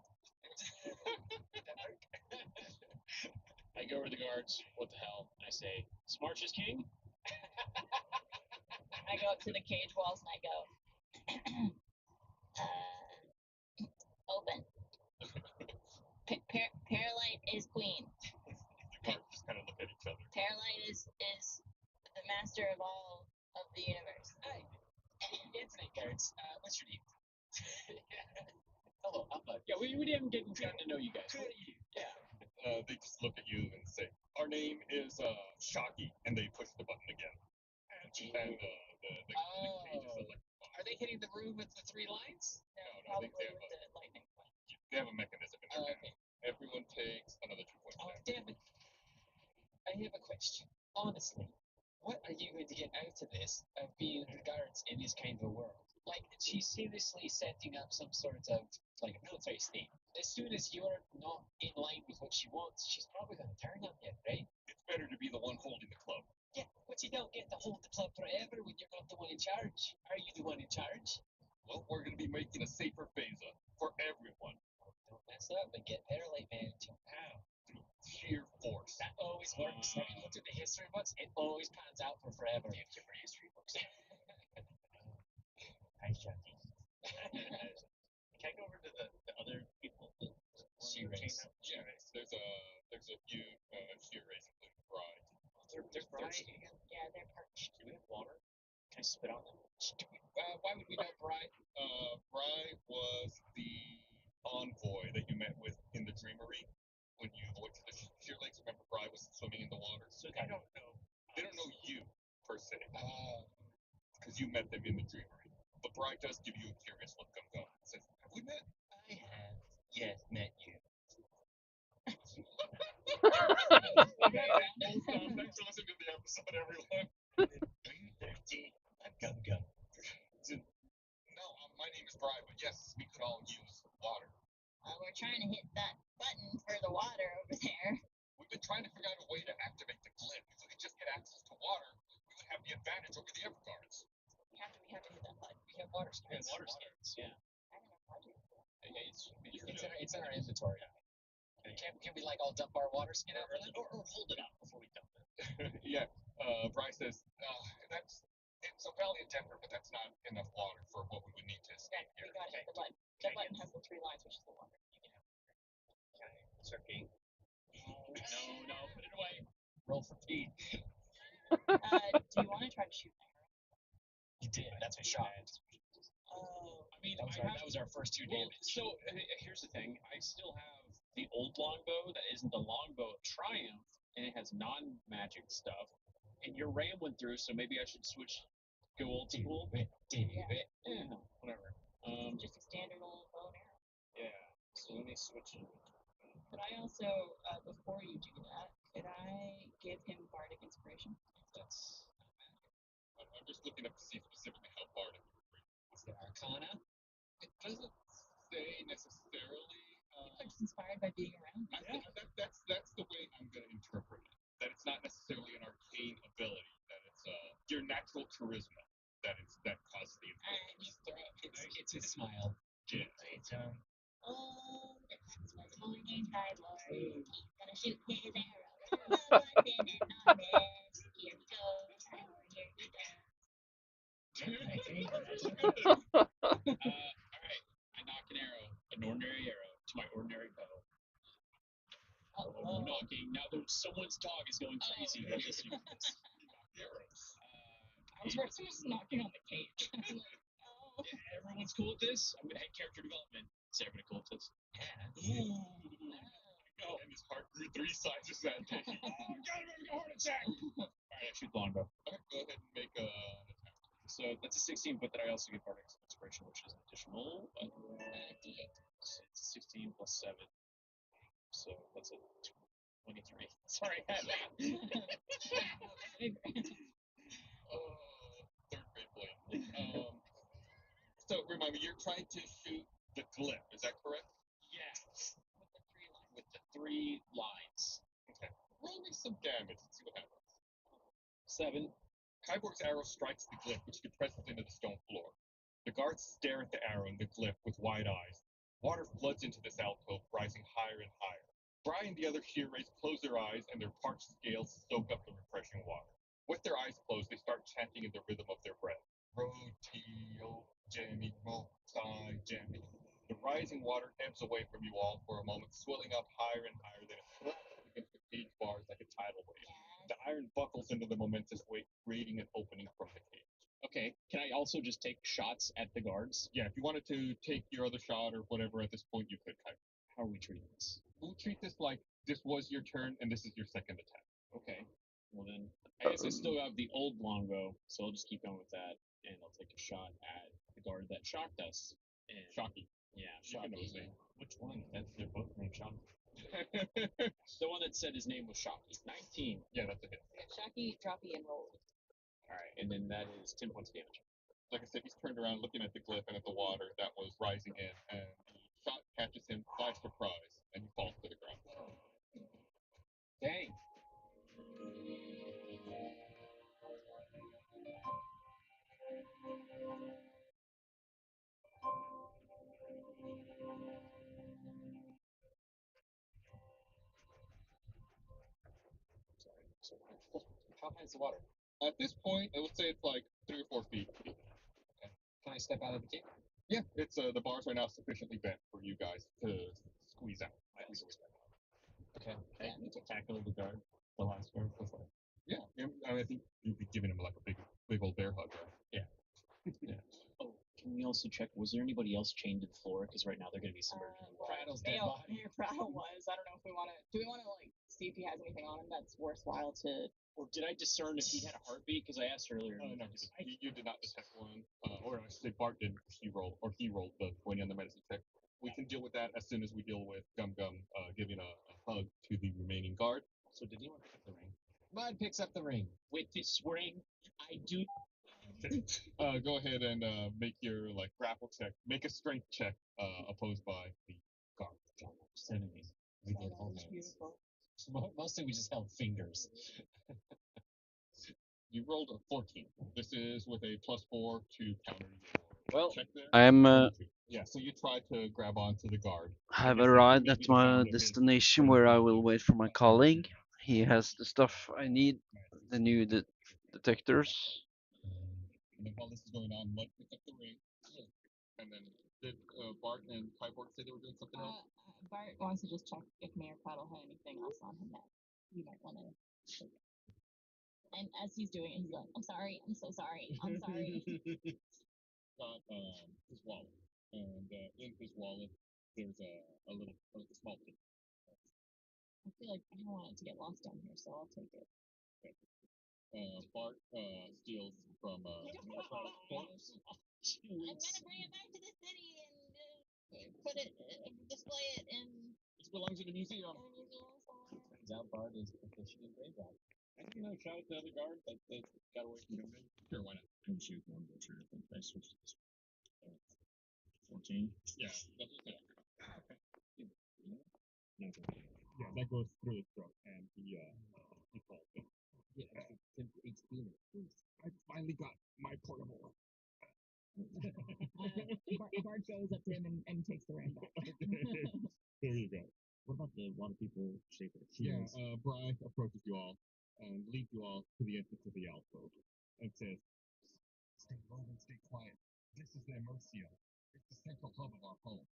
I go over to the guards, what the hell? I say, Smarch is king? I go up to the cage walls and I go, open. Paralyte is queen. the guards just kind of look at each other. Paralyte is the master of all of the universe. Hi. Infinite guards. What's your name? Hello, I'm Bud. Yeah, we haven't gotten to know you guys. Who are you? Yeah. They just look at you and say, our name is Shocky, and they push the button again. And the cage is electrified. Are they hitting the room with the 3 lines? No, Probably they with the lightning. have a mechanism in there. Okay. Everyone takes another 2 points. Oh, damn it. I have a question. Honestly, what are you going to get out of this, of being the guards in this kind of a world? Like, she's seriously setting up some sort of, like, a military state. As soon as you're not in line with what she wants, she's probably going to turn on you, right? It's better to be the one holding the club. Yeah, but you don't get to hold the club forever when you're not the one in charge. Are you the one in charge? Well, we're going to be making a safer phaser for everyone. Don't mess up and get Paralyte Man to how? Through sheer force. That always works. Have you looked at the history books? It always pans out for forever. Thank you for history books. Hi, Chucky. Can I go over to the other people? Shear rays. Yeah, there's a few shear rays, including Bride. They're thirsty. Yeah, they're parched. Do we have water? Can I spit on them? Why would we know Bride? Bride was the envoy that you met with in the Dreamery when you went to the sheer lakes. Remember, Bride was swimming in the water. So they don't know. They don't know you per se, because you met them in the Dreamery. But Bride does give you a curious look. Comes up and says, "Have we met?" I have. Yes, met you. Thanks for listening to the episode, everyone. Gum. No, my name is Bride, but yes, we could all use water. We're trying to hit that button for the water over there. We've been trying to figure out a way to activate the glyph. If we could just get access to water, we would have the advantage over the Everguards. We have to hit that button. We have water starts. Yeah. I don't know how to. It's in our inventory. Can we like all dump our water skin out or hold it up before we dump it? Yeah, Bryce says, it's a valiant effort, but that's not enough water for what we would need to escape We here. gotta hit the button. The button has the 3 lines, which is the water. It's okay. No, put it away. Roll for Pete. Do you want to try to shoot an arrow? You did. That's a shot. Oh. I mean, that was our first 2 damage. So here's the thing. I still have the old longbow that isn't the longbow of Triumph, and it has non-magic stuff. And your ram went through, so maybe I should switch, go old school. Yeah, whatever. Just a standard old bow and arrow. Yeah. So let me switch it. But I also, before you do that, could I give him bardic inspiration? That's I'm just looking up to see specifically how far to is the Arcana. It doesn't say necessarily. just inspired by being around you. That's the way I'm gonna interpret it. That it's not necessarily an arcane ability. That it's your natural charisma. That causes the influence. Just throw it. It's a smile. Yeah. It's Oh, the Prince was going in Skyward. He's gonna shoot his arrow. None of us didn't notice. Here he goes. Here he goes. all right. I knock an arrow, an ordinary arrow, to my ordinary bow. Oh, knocking. Now someone's dog is going crazy. While listening to this. Arrows. I was worried someone was knocking on the cage. I was like, oh. Yeah, everyone's cool with this. I'm gonna hit character development. Is everybody cool with this? Yeah. Oh, and his heart grew 3 sizes that day. Oh, God, I'm having a heart attack. All right, I shoot the longbow. Okay, go ahead and make an attack. So that's a 16, but then I also get bardic inspiration, which is an additional d8. So it's 16 plus 7. So that's a 23. Sorry, I had that. Third grade blade. So remind me, you're trying to shoot the glyph, is that correct? Yeah. With the 3 lines. Okay. Roll me some damage and see what happens. 7. Kyborg's arrow strikes the glyph, which depresses into the stone floor. The guards stare at the arrow and the glyph with wide eyes. Water floods into this alcove, rising higher and higher. Bri and the other shearways close their eyes, and their parched scales soak up the refreshing water. With their eyes closed, they start chanting in the rhythm of their breath. Rotio, Jenny, Rotai, Jenny. The rising water ebbs away from you all for a moment, swelling up higher and higher, then it thrashes against the cage bars like a tidal wave. The iron buckles into the momentous weight, creating an opening from the cage. Okay, can I also just take shots at the guards? Yeah, if you wanted to take your other shot or whatever at this point, you could. How are we treating this? We'll treat this like this was your turn and this is your second attack. Okay. Well then, I guess I still have the old longbow, so I'll just keep going with that, and I'll take a shot at the guard that shocked us. And Shocky. yeah, You can know his Shocky. name. Which one? They're both named Shocky. The one that said his name was Shocky. 19. Yeah, that's a hit. Shocky, droppy, and roll. All right, and then that is 10 points damage. Like I said, he's turned around looking at the glyph and at the water that was rising in, and the shot catches him by surprise, and he falls to the ground. Dang. Sorry. How high is the water? At this point, I would say it's like 3 or 4 feet. Okay. Can I step out of the cave? Yeah, it's the bars are now sufficiently bent for you guys to squeeze out. Okay. I tackle the guard, the last guard before. Yeah, I think you'd be giving him like a big old bear hug, right? Yeah. Yeah. Oh, can we also check? Was there anybody else chained to the floor? Because right now they're going to be submerged. Prattle's dead body. Prattle was. I don't know if we want to. Do we want to like see if he has anything on him that's worthwhile to? Or did I discern if he had a heartbeat? Because I asked earlier. No, you did not detect one. Or I should say Bart didn't. He rolled the 20 on the medicine check. We can deal with that as soon as we deal with Gum Gum giving a hug to the remaining guard. So did anyone pick up the ring? Bud picks up the ring. With this ring, I do. Go ahead and make your grapple check. Make a strength check opposed by the guard. 70. We did all hands. Beautiful. Mostly we just held fingers. You rolled a 14. This is with a +4 to counter your Well, check there. I'm Yeah, so you try to grab onto the guard. have arrived at my destination where I will wait for my colleague. He has the stuff I need, the new detectors. And then while this is going on, Mud picks up the ring. And then did Bart and Kyborg say they were doing something else? Bart wants to just check if Mayor Prattle had anything else on him that you might want to. And as he's doing it, he's like, "I'm sorry. I'm so sorry. I'm sorry." Got his wallet, and in his wallet there's a small pin. I feel like I don't want it to get lost down here, so I'll take it. Bart steals from Mayor Prattle's purse. I'm gonna bring it back to the city and put it, display it in This belongs in the museum. a museum somewhere. Turns out Bard is proficient in grave robbery. And shout out to the other guard that got away from him. Sure, why not? I'm shoot one butcher. I think I switched this. 14. Yeah, that's okay. Yeah, that goes through his throat, and he falls down. Yeah, it's been I finally got my portable one. Bart goes up to him and takes the ram back. There you go. What about the water people shaper? Yeah, Bry approaches you all and leads you all to the entrance of the alcove and says, "Stay low and stay quiet. This is the Immersia. It's the central hub of our home."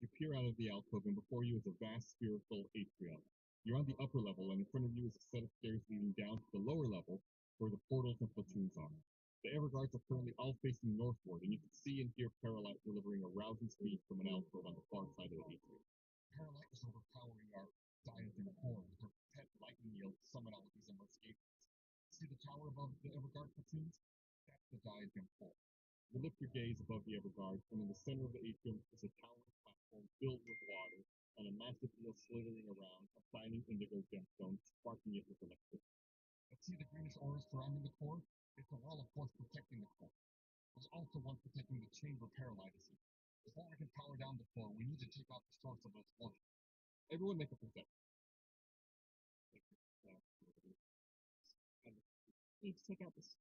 You peer out of the alcove, and before you is a vast spherical atrium. You're on the upper level, and in front of you is a set of stairs leading down to the lower level, where the portals and platoons are. The Everguards are currently all facing northward, and you can see and hear Paralyte delivering a rousing speech from an alcove on the far side of the atrium. Paralyte is overpowering our diadem core with her pet lightning yield to summon all of these immersive. See the tower above the Everguard platoons? That's the diadem core. You lift your gaze above the Everguard, and in the center of the atrium is a towering platform filled with water and a massive wheel slithering around, a shining indigo gemstone, sparking it with electricity. But see the greenish aura surrounding the core? It's a wall of force protecting the core. There's also one protecting the chamber paralyzing. Before we can power down the core, we need to take out the source of those forces. Everyone make a perception. Need to take out this.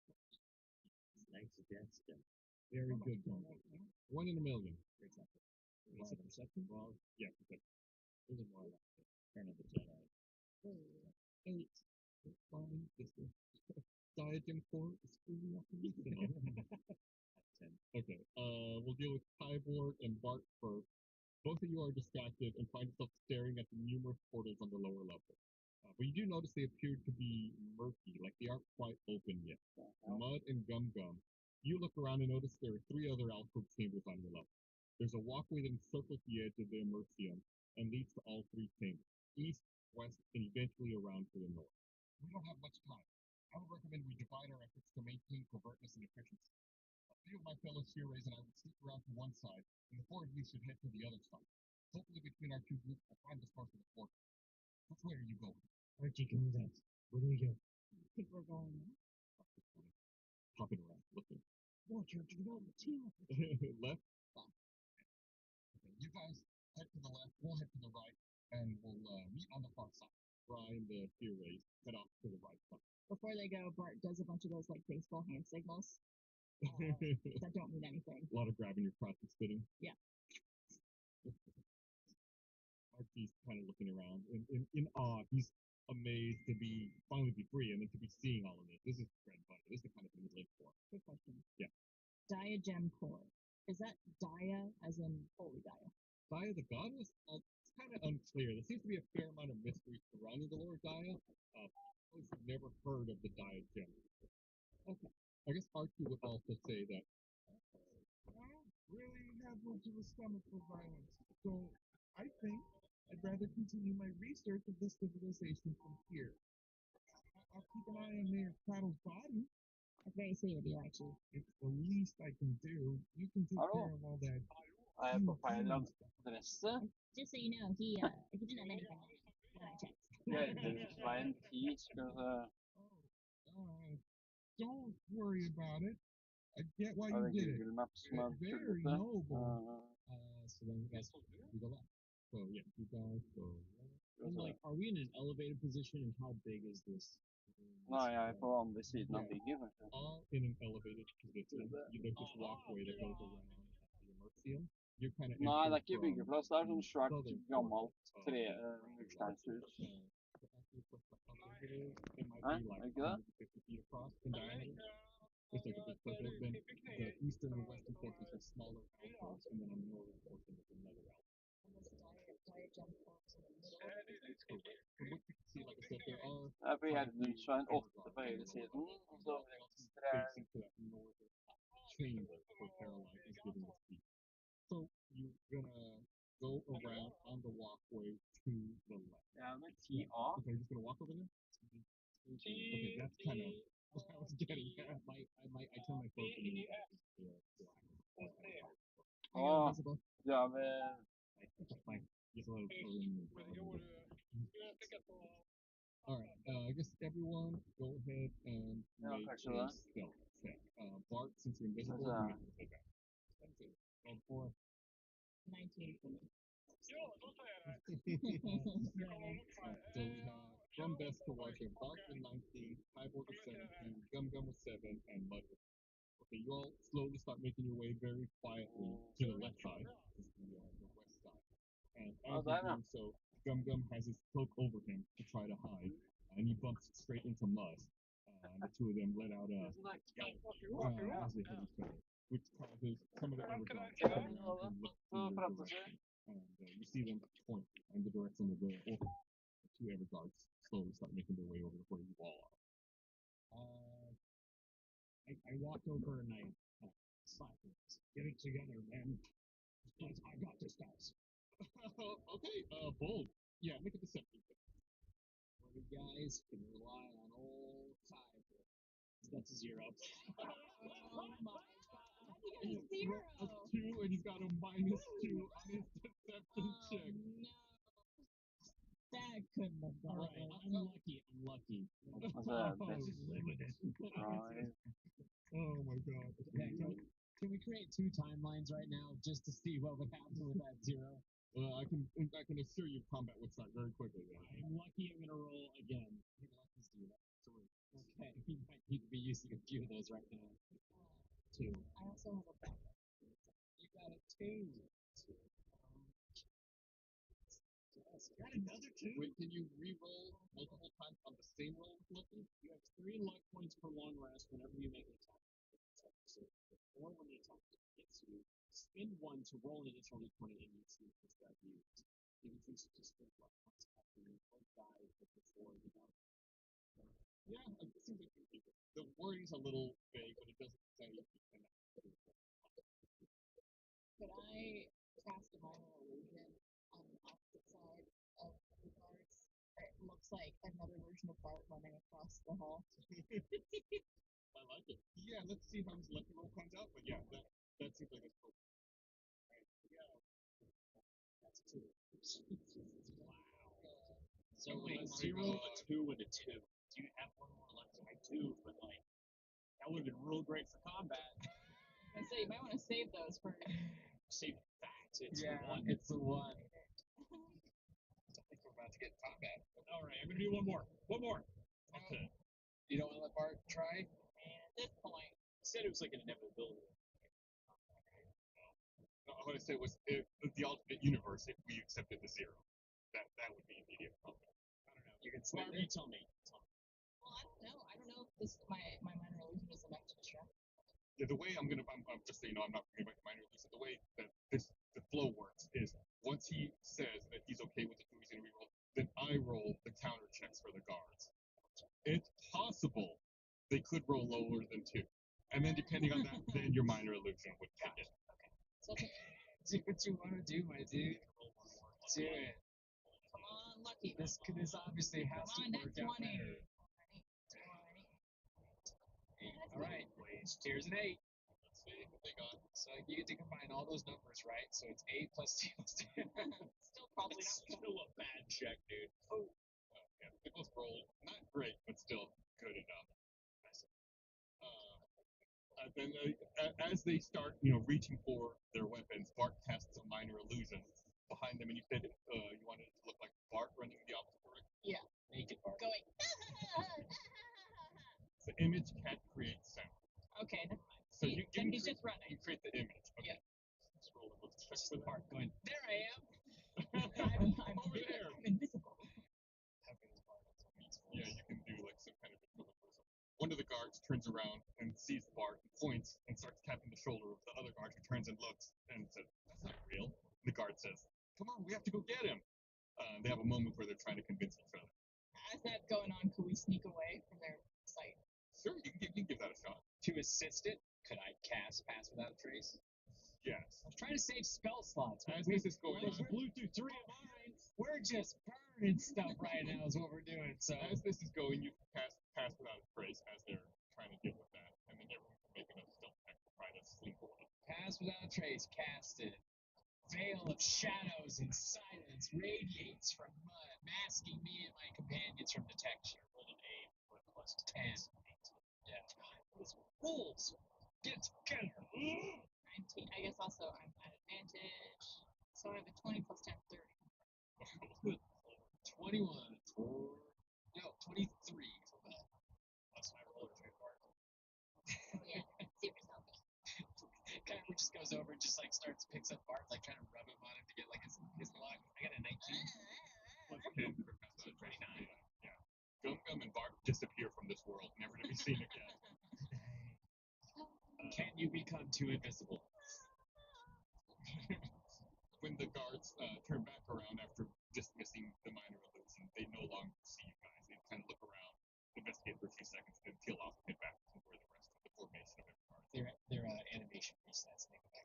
Nice suggestion. Very good, John. 1 in a million. Exactly. Is it perception? Well, Yeah, perception. a little more like the Turn of the Jedi. 8. Fine. This is diadem core is screwing up the Ten. Okay, we'll deal with Kyborg and Bart first. Both of you are distracted and find yourself staring at the numerous portals on the lower level. But you do notice they appear to be murky, like they aren't quite open yet. Mud and Gum Gum. You look around and notice there are 3 other alcove chambers on your level. There's a walkway that encircles the edge of the Immersium and leads to all 3 chambers, east, west, and eventually around to the north. We don't have much time. I would recommend we divide our efforts to maintain covertness and efficiency. A few of my fellow Searays and I would sneak around to one side, and the 4 of you should head to the other side. Hopefully between our 2 groups we'll find the source of the force. Which way are you going? Archie comes out. Where do we go? I think we're going. Hopping around, looking. Watch your development team. Left? Fine. Okay, you guys head to the left, we'll head to the right, and we'll meet on the far side. Brian, the Searays, head off to the right side. Before they go, Bart does a bunch of those like baseball hand signals that don't mean anything. A lot of grabbing your crotch and spitting. Yeah. Archie's kind of looking around in awe. He's amazed to finally be free and then to be seeing all of this. This is bread and butter. This is the kind of thing he lives for. Good question. Yeah. Diagem core. Is that Dia as in holy Dia? Dia the goddess? It's kind of unclear. There seems to be a fair amount of mystery surrounding the Lord Dia. Those who've never heard of the Dia gem. Okay. I guess Archie would also say that I don't really have much of a stomach for violence, so I think I'd rather continue my research of this civilization from here. I'll keep an eye on Mayor Prattle's body. That's very sweet of you, actually. It's the least I can do. You can take Hallo? care of all that. Er jeg på feil adresse? Just so you know, he didn't have anything when I checked. Gjerdersveien 10, skal vi se. Don't worry about it. I get why Er you det did it. Google Maps som er Very tullete? noble. so then you guys we go left. So yeah, you guys go left. And like, are we in an elevated position, and how big is this? Nei, jeg er på andre siden av bygget, kanskje. All in an elevated position. There's this walkway that goes around the Immersium. You're kind of Nei, det er ikke byggeplass. Det er sånn svært, gammelt mursteinshus. Hæ? Er det ikke det? 50 feet across in diameter. It's like a big circle. Then the eastern and western portions are smaller alcoves, and then on the northern portion is another alcove. Diagem core is in the middle. From what you can see, like I said, there are Det er på Gjerdersveien 8 på høyre siden, og så venstre er facing to that northern chamber where Caroline is giving the speech. So you're gonna go around on the walkway to the left. Ja, med 10A. Okay, you're just gonna walk over there? Okay, that's kind of what I was getting at. I turn my phone to you. Åh, ja, ved... Fine. Just a little Alright, I guess everyone go ahead and Ja, make kanskje a det. stealth check. Bart, since you're invisible, Altså- you have to take that. And for 19 for me. So we have from best to worst, Bart with 19, Cyborg with 17, Gum Gum with 7, and Mud with. Okay, you all slowly start making your way very quietly to the left side, which is the west side. And as there, you're doing so, Gum Gum has his cloak over him to try to hide, and he bumps straight into Mud. And the two of them let out a as they hit each other, which causes some of the other guards to turn around and look in your direction. And you see them point in the direction of the two other guards slowly start making their way over to where you all are. I walked over and I slapped him. Get it together, man. Guys, I got this, guys. Okay, bold. Yeah, make a deception check. Well, you guys can rely on old Cyber. That's a 0. Oh my god. He got a He 0. rolled a 2 and he's got a -2 on his deception check. No. That couldn't have gone. Alright, I'm lucky. I'm lucky. Live with it. Right. Oh my god. Okay, can we create 2 timelines right now just to see what would happen with that 0? I can assure you combat would start very quickly then. I'm lucky I'm gonna roll again. I think luckies do that. 3. Okay, we might need to be using a few of those right now. 2. I also have a backup. You got a 2. Got another 2? Wait, can you re-roll multiple times on the same roll with lucky? You have 3 luck points per long rest whenever you make an attack. So 4 when the attack hits you. Spend 1 to roll an additional d20 and you see if that used. You can choose to spend luck points after you both die before you know. Yeah, it seems like you keep it. The wording's a little vague, but it doesn't say you can. Could I cast a minor illusion on the opposite side of the guards? It looks like another version of Bart running across the hall. I like it. Yeah, let's see how his lucky roll comes out. But yeah, that seems like it's cool. Right, yeah. That's 2. Wow. So wait, 0, a 2, and a 2. Do you have one more left? I do, but like that would have been real great for combat. I say you might want to save those for. Save that. It's Yeah, one. it's the 1. I think we're about to get combat. All right, I'm gonna do one more. One more. Okay. You don't want to let Bart try? And at this point, You said it was like an inevitability. No, what I said was if the alternate universe, if we accepted the 0, that would be immediate combat. I don't know. You can spend it. You tell me. well, I don't know. I don't know if this my minor illusion is enough to distract. Yeah, the way I'm just so you know, I'm not going to make minor illusion. The way that the flow works is once he says that he's okay with the 2 he's going to reroll, then I roll the counter checks for the guards. It's possible they could roll lower than 2, and then depending on that, then your minor illusion would kick in. Okay. Do what you want to do, my dude. Do it. Come on, lucky. This obviously has Come on, to work that's out 20. better. 20. All right, here's an 8. Let's see what they got. So you get to combine all those numbers, right? So it's 8 plus 2 plus 2. Still probably It's not. still a bad check, dude. Yeah, they both rolled not great, but still good enough. Then as they start, reaching for their weapons, Bart casts a minor illusion behind them, and you said you wanted it to look like Bart running the opposite direction. Yeah. Naked Bart. Going. The image can't create sound. Okay, never mind. So you he's just running. You create the image. Okay. Yeah. Let's roll it. Let's check Just for the that. Bart going, there I am. I'm over there. I'm invisible. Yeah, you can do like some kind of equivalent. One of the guards turns around and sees the Bart and points and starts tapping the shoulder of the other guard who turns and looks and says, "That's not real." The guard says, "Come on, we have to go get him." They have a moment where they're trying to convince each other. As that's going on, could we sneak away from their sight? Sure, you can give that a shot. To assist it, could I cast Pass Without a Trace? Yes. I'm trying to save spell slots. As this is going on, Bluetooth 3 of mine. We're just burning stuff right now is what we're doing. So as this is going, you pass without a trace as they're trying to deal with that, and then everyone can make another stealth check to try to sneak away. Pass Without a Trace casted. Veil of shadows and silence radiates from mud, masking me and my companions from detection. Roll an 8 with plus 10. 18. Yeah. Those rules. Get together. 19. I guess also I'm at advantage. So I have a 20 plus 10, 30. 21 for. No, 23 for Bell. That's my roller trade part. Yeah, super salty. Kyber just goes over and just like picks up Bart, like trying to rub him on him to get like his luck. I got a 19. Plus 10 for 29. Yeah. Gum Gum and Bart disappear from this world, never to be seen again. Can you become too invisible? When the guards turn back around after dismissing the minor illusion, they no longer see you guys. They kind of look around, investigate for a few seconds, then peel off and head back to where the rest of the formation of every guard. Their animation resets and they go back.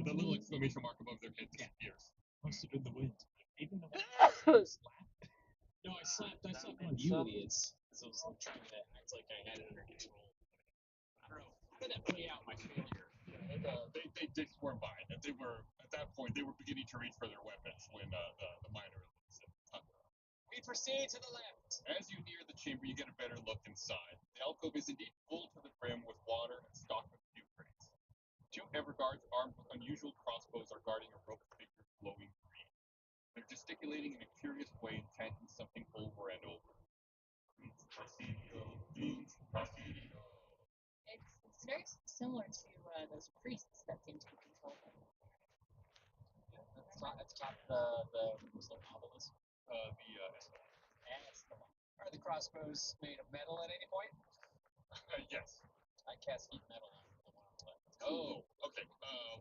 The little exclamation mark above their head disappears. Must have been the wind. Even the wind slapped. No, I slapped one of you idiots. So I was like, trying to act like I had it under control. I don't know. How did that play out, my failure? They swerved by. And they were, at that point, they were beginning to reach for their weapons when the minor illusion. We proceed to the left. As you near the chamber, you get a better look inside. The alcove is indeed full to the brim with water and stocked with few crates. 2 Everguards armed with unusual crossbows are guarding a robed figure glowing green. They're gesticulating in a curious way and chanting something over and over. It's very similar to those priests that seem to be controlled by them. That's top the obelisk. Are the crossbows made of metal at any point? Yes. I cast heat metal on the one on the left. Oh, okay.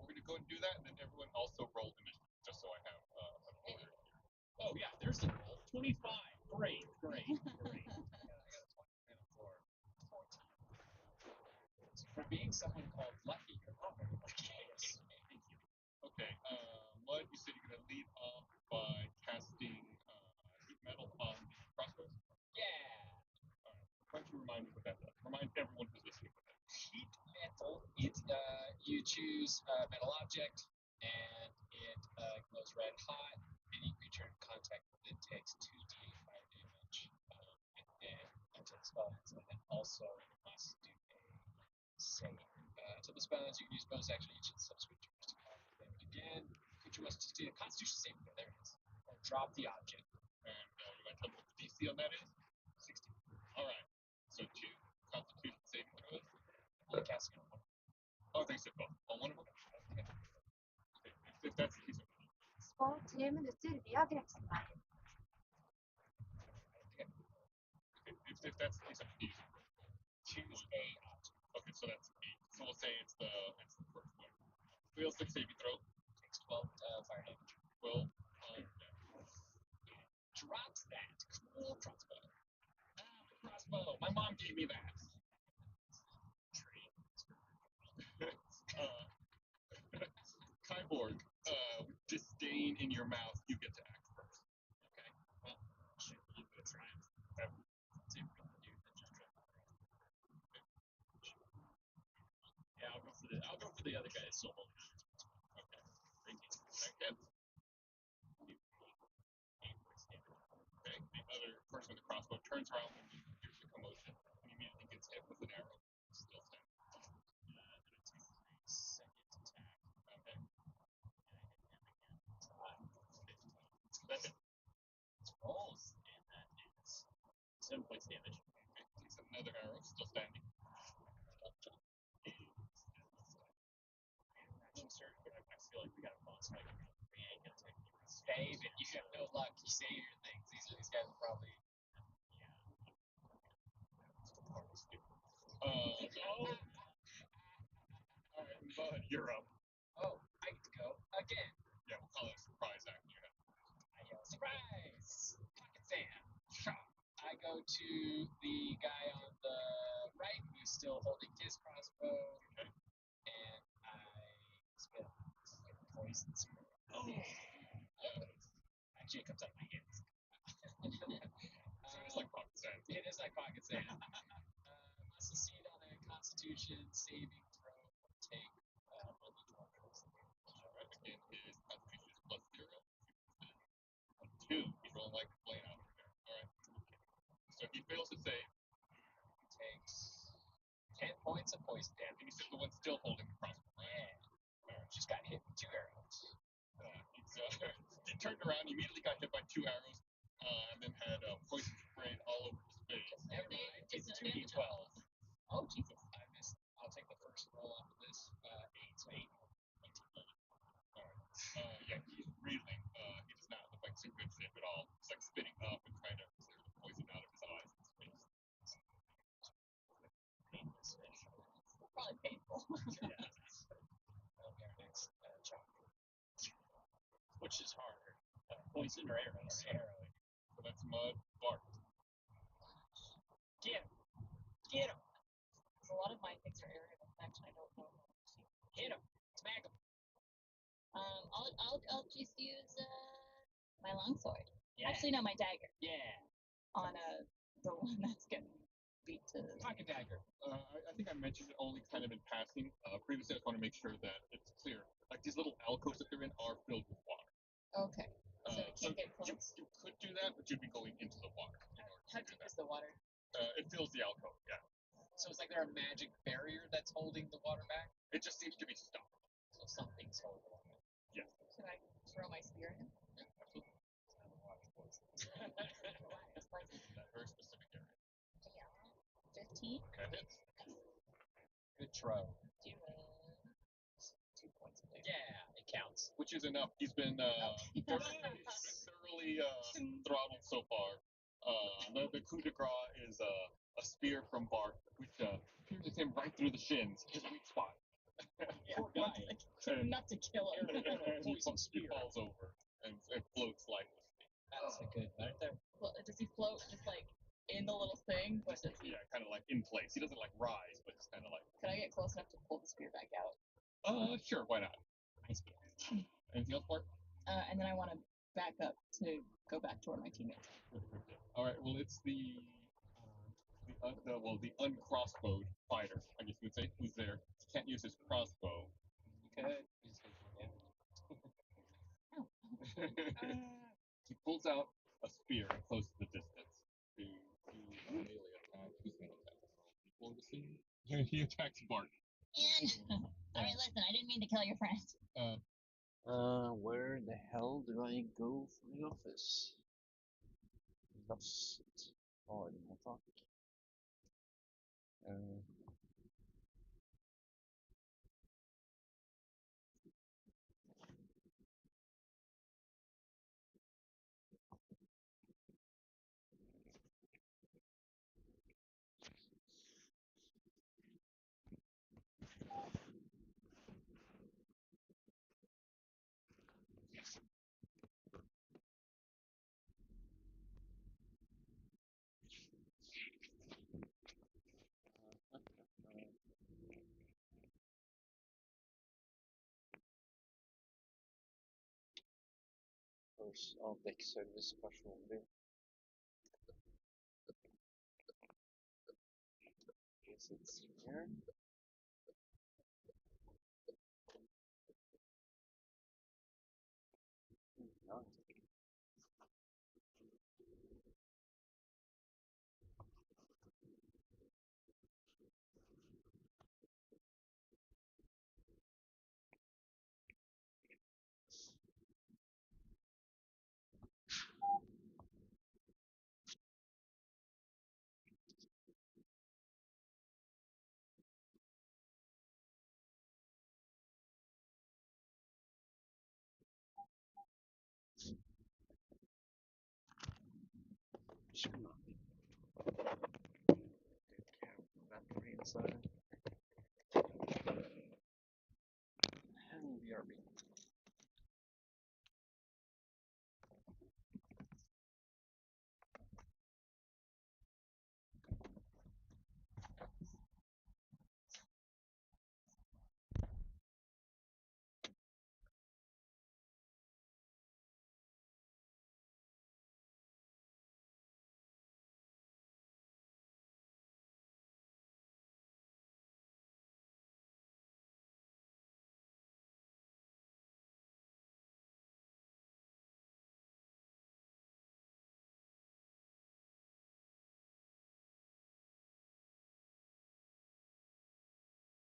We're going to go and do that, and then everyone also roll initiative, just so I have an order here. Oh, yeah, there's the roll. 25. Great. I got a 20 and a 4. 14. For being someone called Lucky, you're not very lucky. Thank you. Okay, Mud, you said you're going to lead off by casting heat metal on the crossbows? Yeah. All right. Why don't you remind me what that does? Remind everyone who's listening what that does. Heat metal. You choose a metal object, and it glows red hot. Any creature in contact with it takes 2d8 fire damage and until the spell ends. And then also you must do a save. Until the spell ends, you can use bonus action each of the subsequent turns to call the damage again. Creature must do a Constitution saving throw. There it is. Or drop the object. And you might tell me what the DC on that is? 16. All right. So 2 Constitution saving throws. Only casting on one. Oh, I think you said both. On one of them? Okay. If that's the case, Spå 3 minutter via direkteveien. if that's the case, I'm confused. Choose a object. Okay, so that's 8. So we'll say it's the first one. Fail 6 saving throw. Takes 12 fire damage. 12. Drops that. Cool crossbow. My crossbow. My mom gave me that. Kyborg, with disdain in your mouth, you get to act first. Okay. Well, shit, I'm gonna try it. See if we can do that. Just try it. Yeah, I'll go for the other guy that's still holding on. Okay. Thank you. Second. Okay. The other person with the crossbow turns around and hears the commotion and immediately gets hit with an arrow. Still standing. Second attack. Okay. That's it. Rolls, and that is 7 points damage. Okay. Takes another arrow, still standing. Sir, but I feel like we got a boss fight. We ain't gonna take you. Save it. You have no luck. You save your things. These guys are probably. No. All right, Bud, you're up. Oh, I get to go again. Yeah, we'll call it a surprise action. You have. I yell, surprise! Pocket Sam. Shot. I go to the guy on the right who's still holding his crossbow. Okay. And I spit poison spray. Oh. Actually, it comes out of my hands. So it's like pocket sand. It is like pocket sand. Must succeed on a Constitution saving throw or take 1d12 points of damage. Alright, again, his Constitution is plus 0. 2. He's rolling like a plane out over there. Alright. So he fails to save. He takes 10 points of poison damage. And you said the one still holding the crossbow, right? Yeah. Just got hit with 2 arrows. turned around, he immediately got hit by 2 arrows, and then had poison sprayed all over his face. It's 2d12. Oh, Jesus. I missed. I'll take the first roll off of this. 8, so 8. Yeah, he's reeling. He does not look like some good shape at all. He's like spitting up and trying to clear the poison out of his eyes and his face. Painless fish. Probably painful. Yeah. Okay, our next chapter. Which is harder? Poison or arrows? Arrow. So that's mud, bark. Get him. Get him. A lot of my things are area of effect, and I don't know. Hit him. Smack him. I'll just use my longsword. Yeah. Actually, no, my dagger. Yeah. On the one that's getting beat to. Pocket dagger. I think I mentioned it only kind of in passing. Previously, I just want to make sure that it's clear. Like these little alcoves that they're in are filled with water. Okay. So it can't get close. You could do that, but you'd be going into the water. How deep is the water? It fills the alcove, yeah. So it's like there a magic barrier that's holding the water back? It just seems to be stuck. So something's holding the water. Yes. Can I throw my spear at him? Yeah, absolutely. It's like, That very specific area. yeah. 15. Okay, hits. Good try. Do 2 points of damage. Yeah, it counts. Which is enough. He's been thoroughly throttled so far. The coup de grace is a spear from Bark, which pierces him right through the shins, his weak spot. Poor guy. Not to kill him. And he Poison spear. falls over and floats lifelessly. That's a good right there. Does he float just like in the little thing? But does he? Yeah, kind of like in place. He doesn't like rise, but just kind of like. Can I get close enough to pull the spear back out? Sure, why not? Nice. Anything else, Bart? And then I want to back up to go back to where my teammates are. All right. Well, it's the uncrossbowed fighter, I guess you would say, who's there. He can't use his crossbow. Okay. He pulls out a spear and closes the distance to melee attack. Who's going to attack? Diplomacy. He attacks Bart. Ian! Alright, listen, I didn't mean to kill your friend. Where the hell do I go from the office? Lost. Armotak. First avdekksservice personlig. Is it here? No. Battery inside.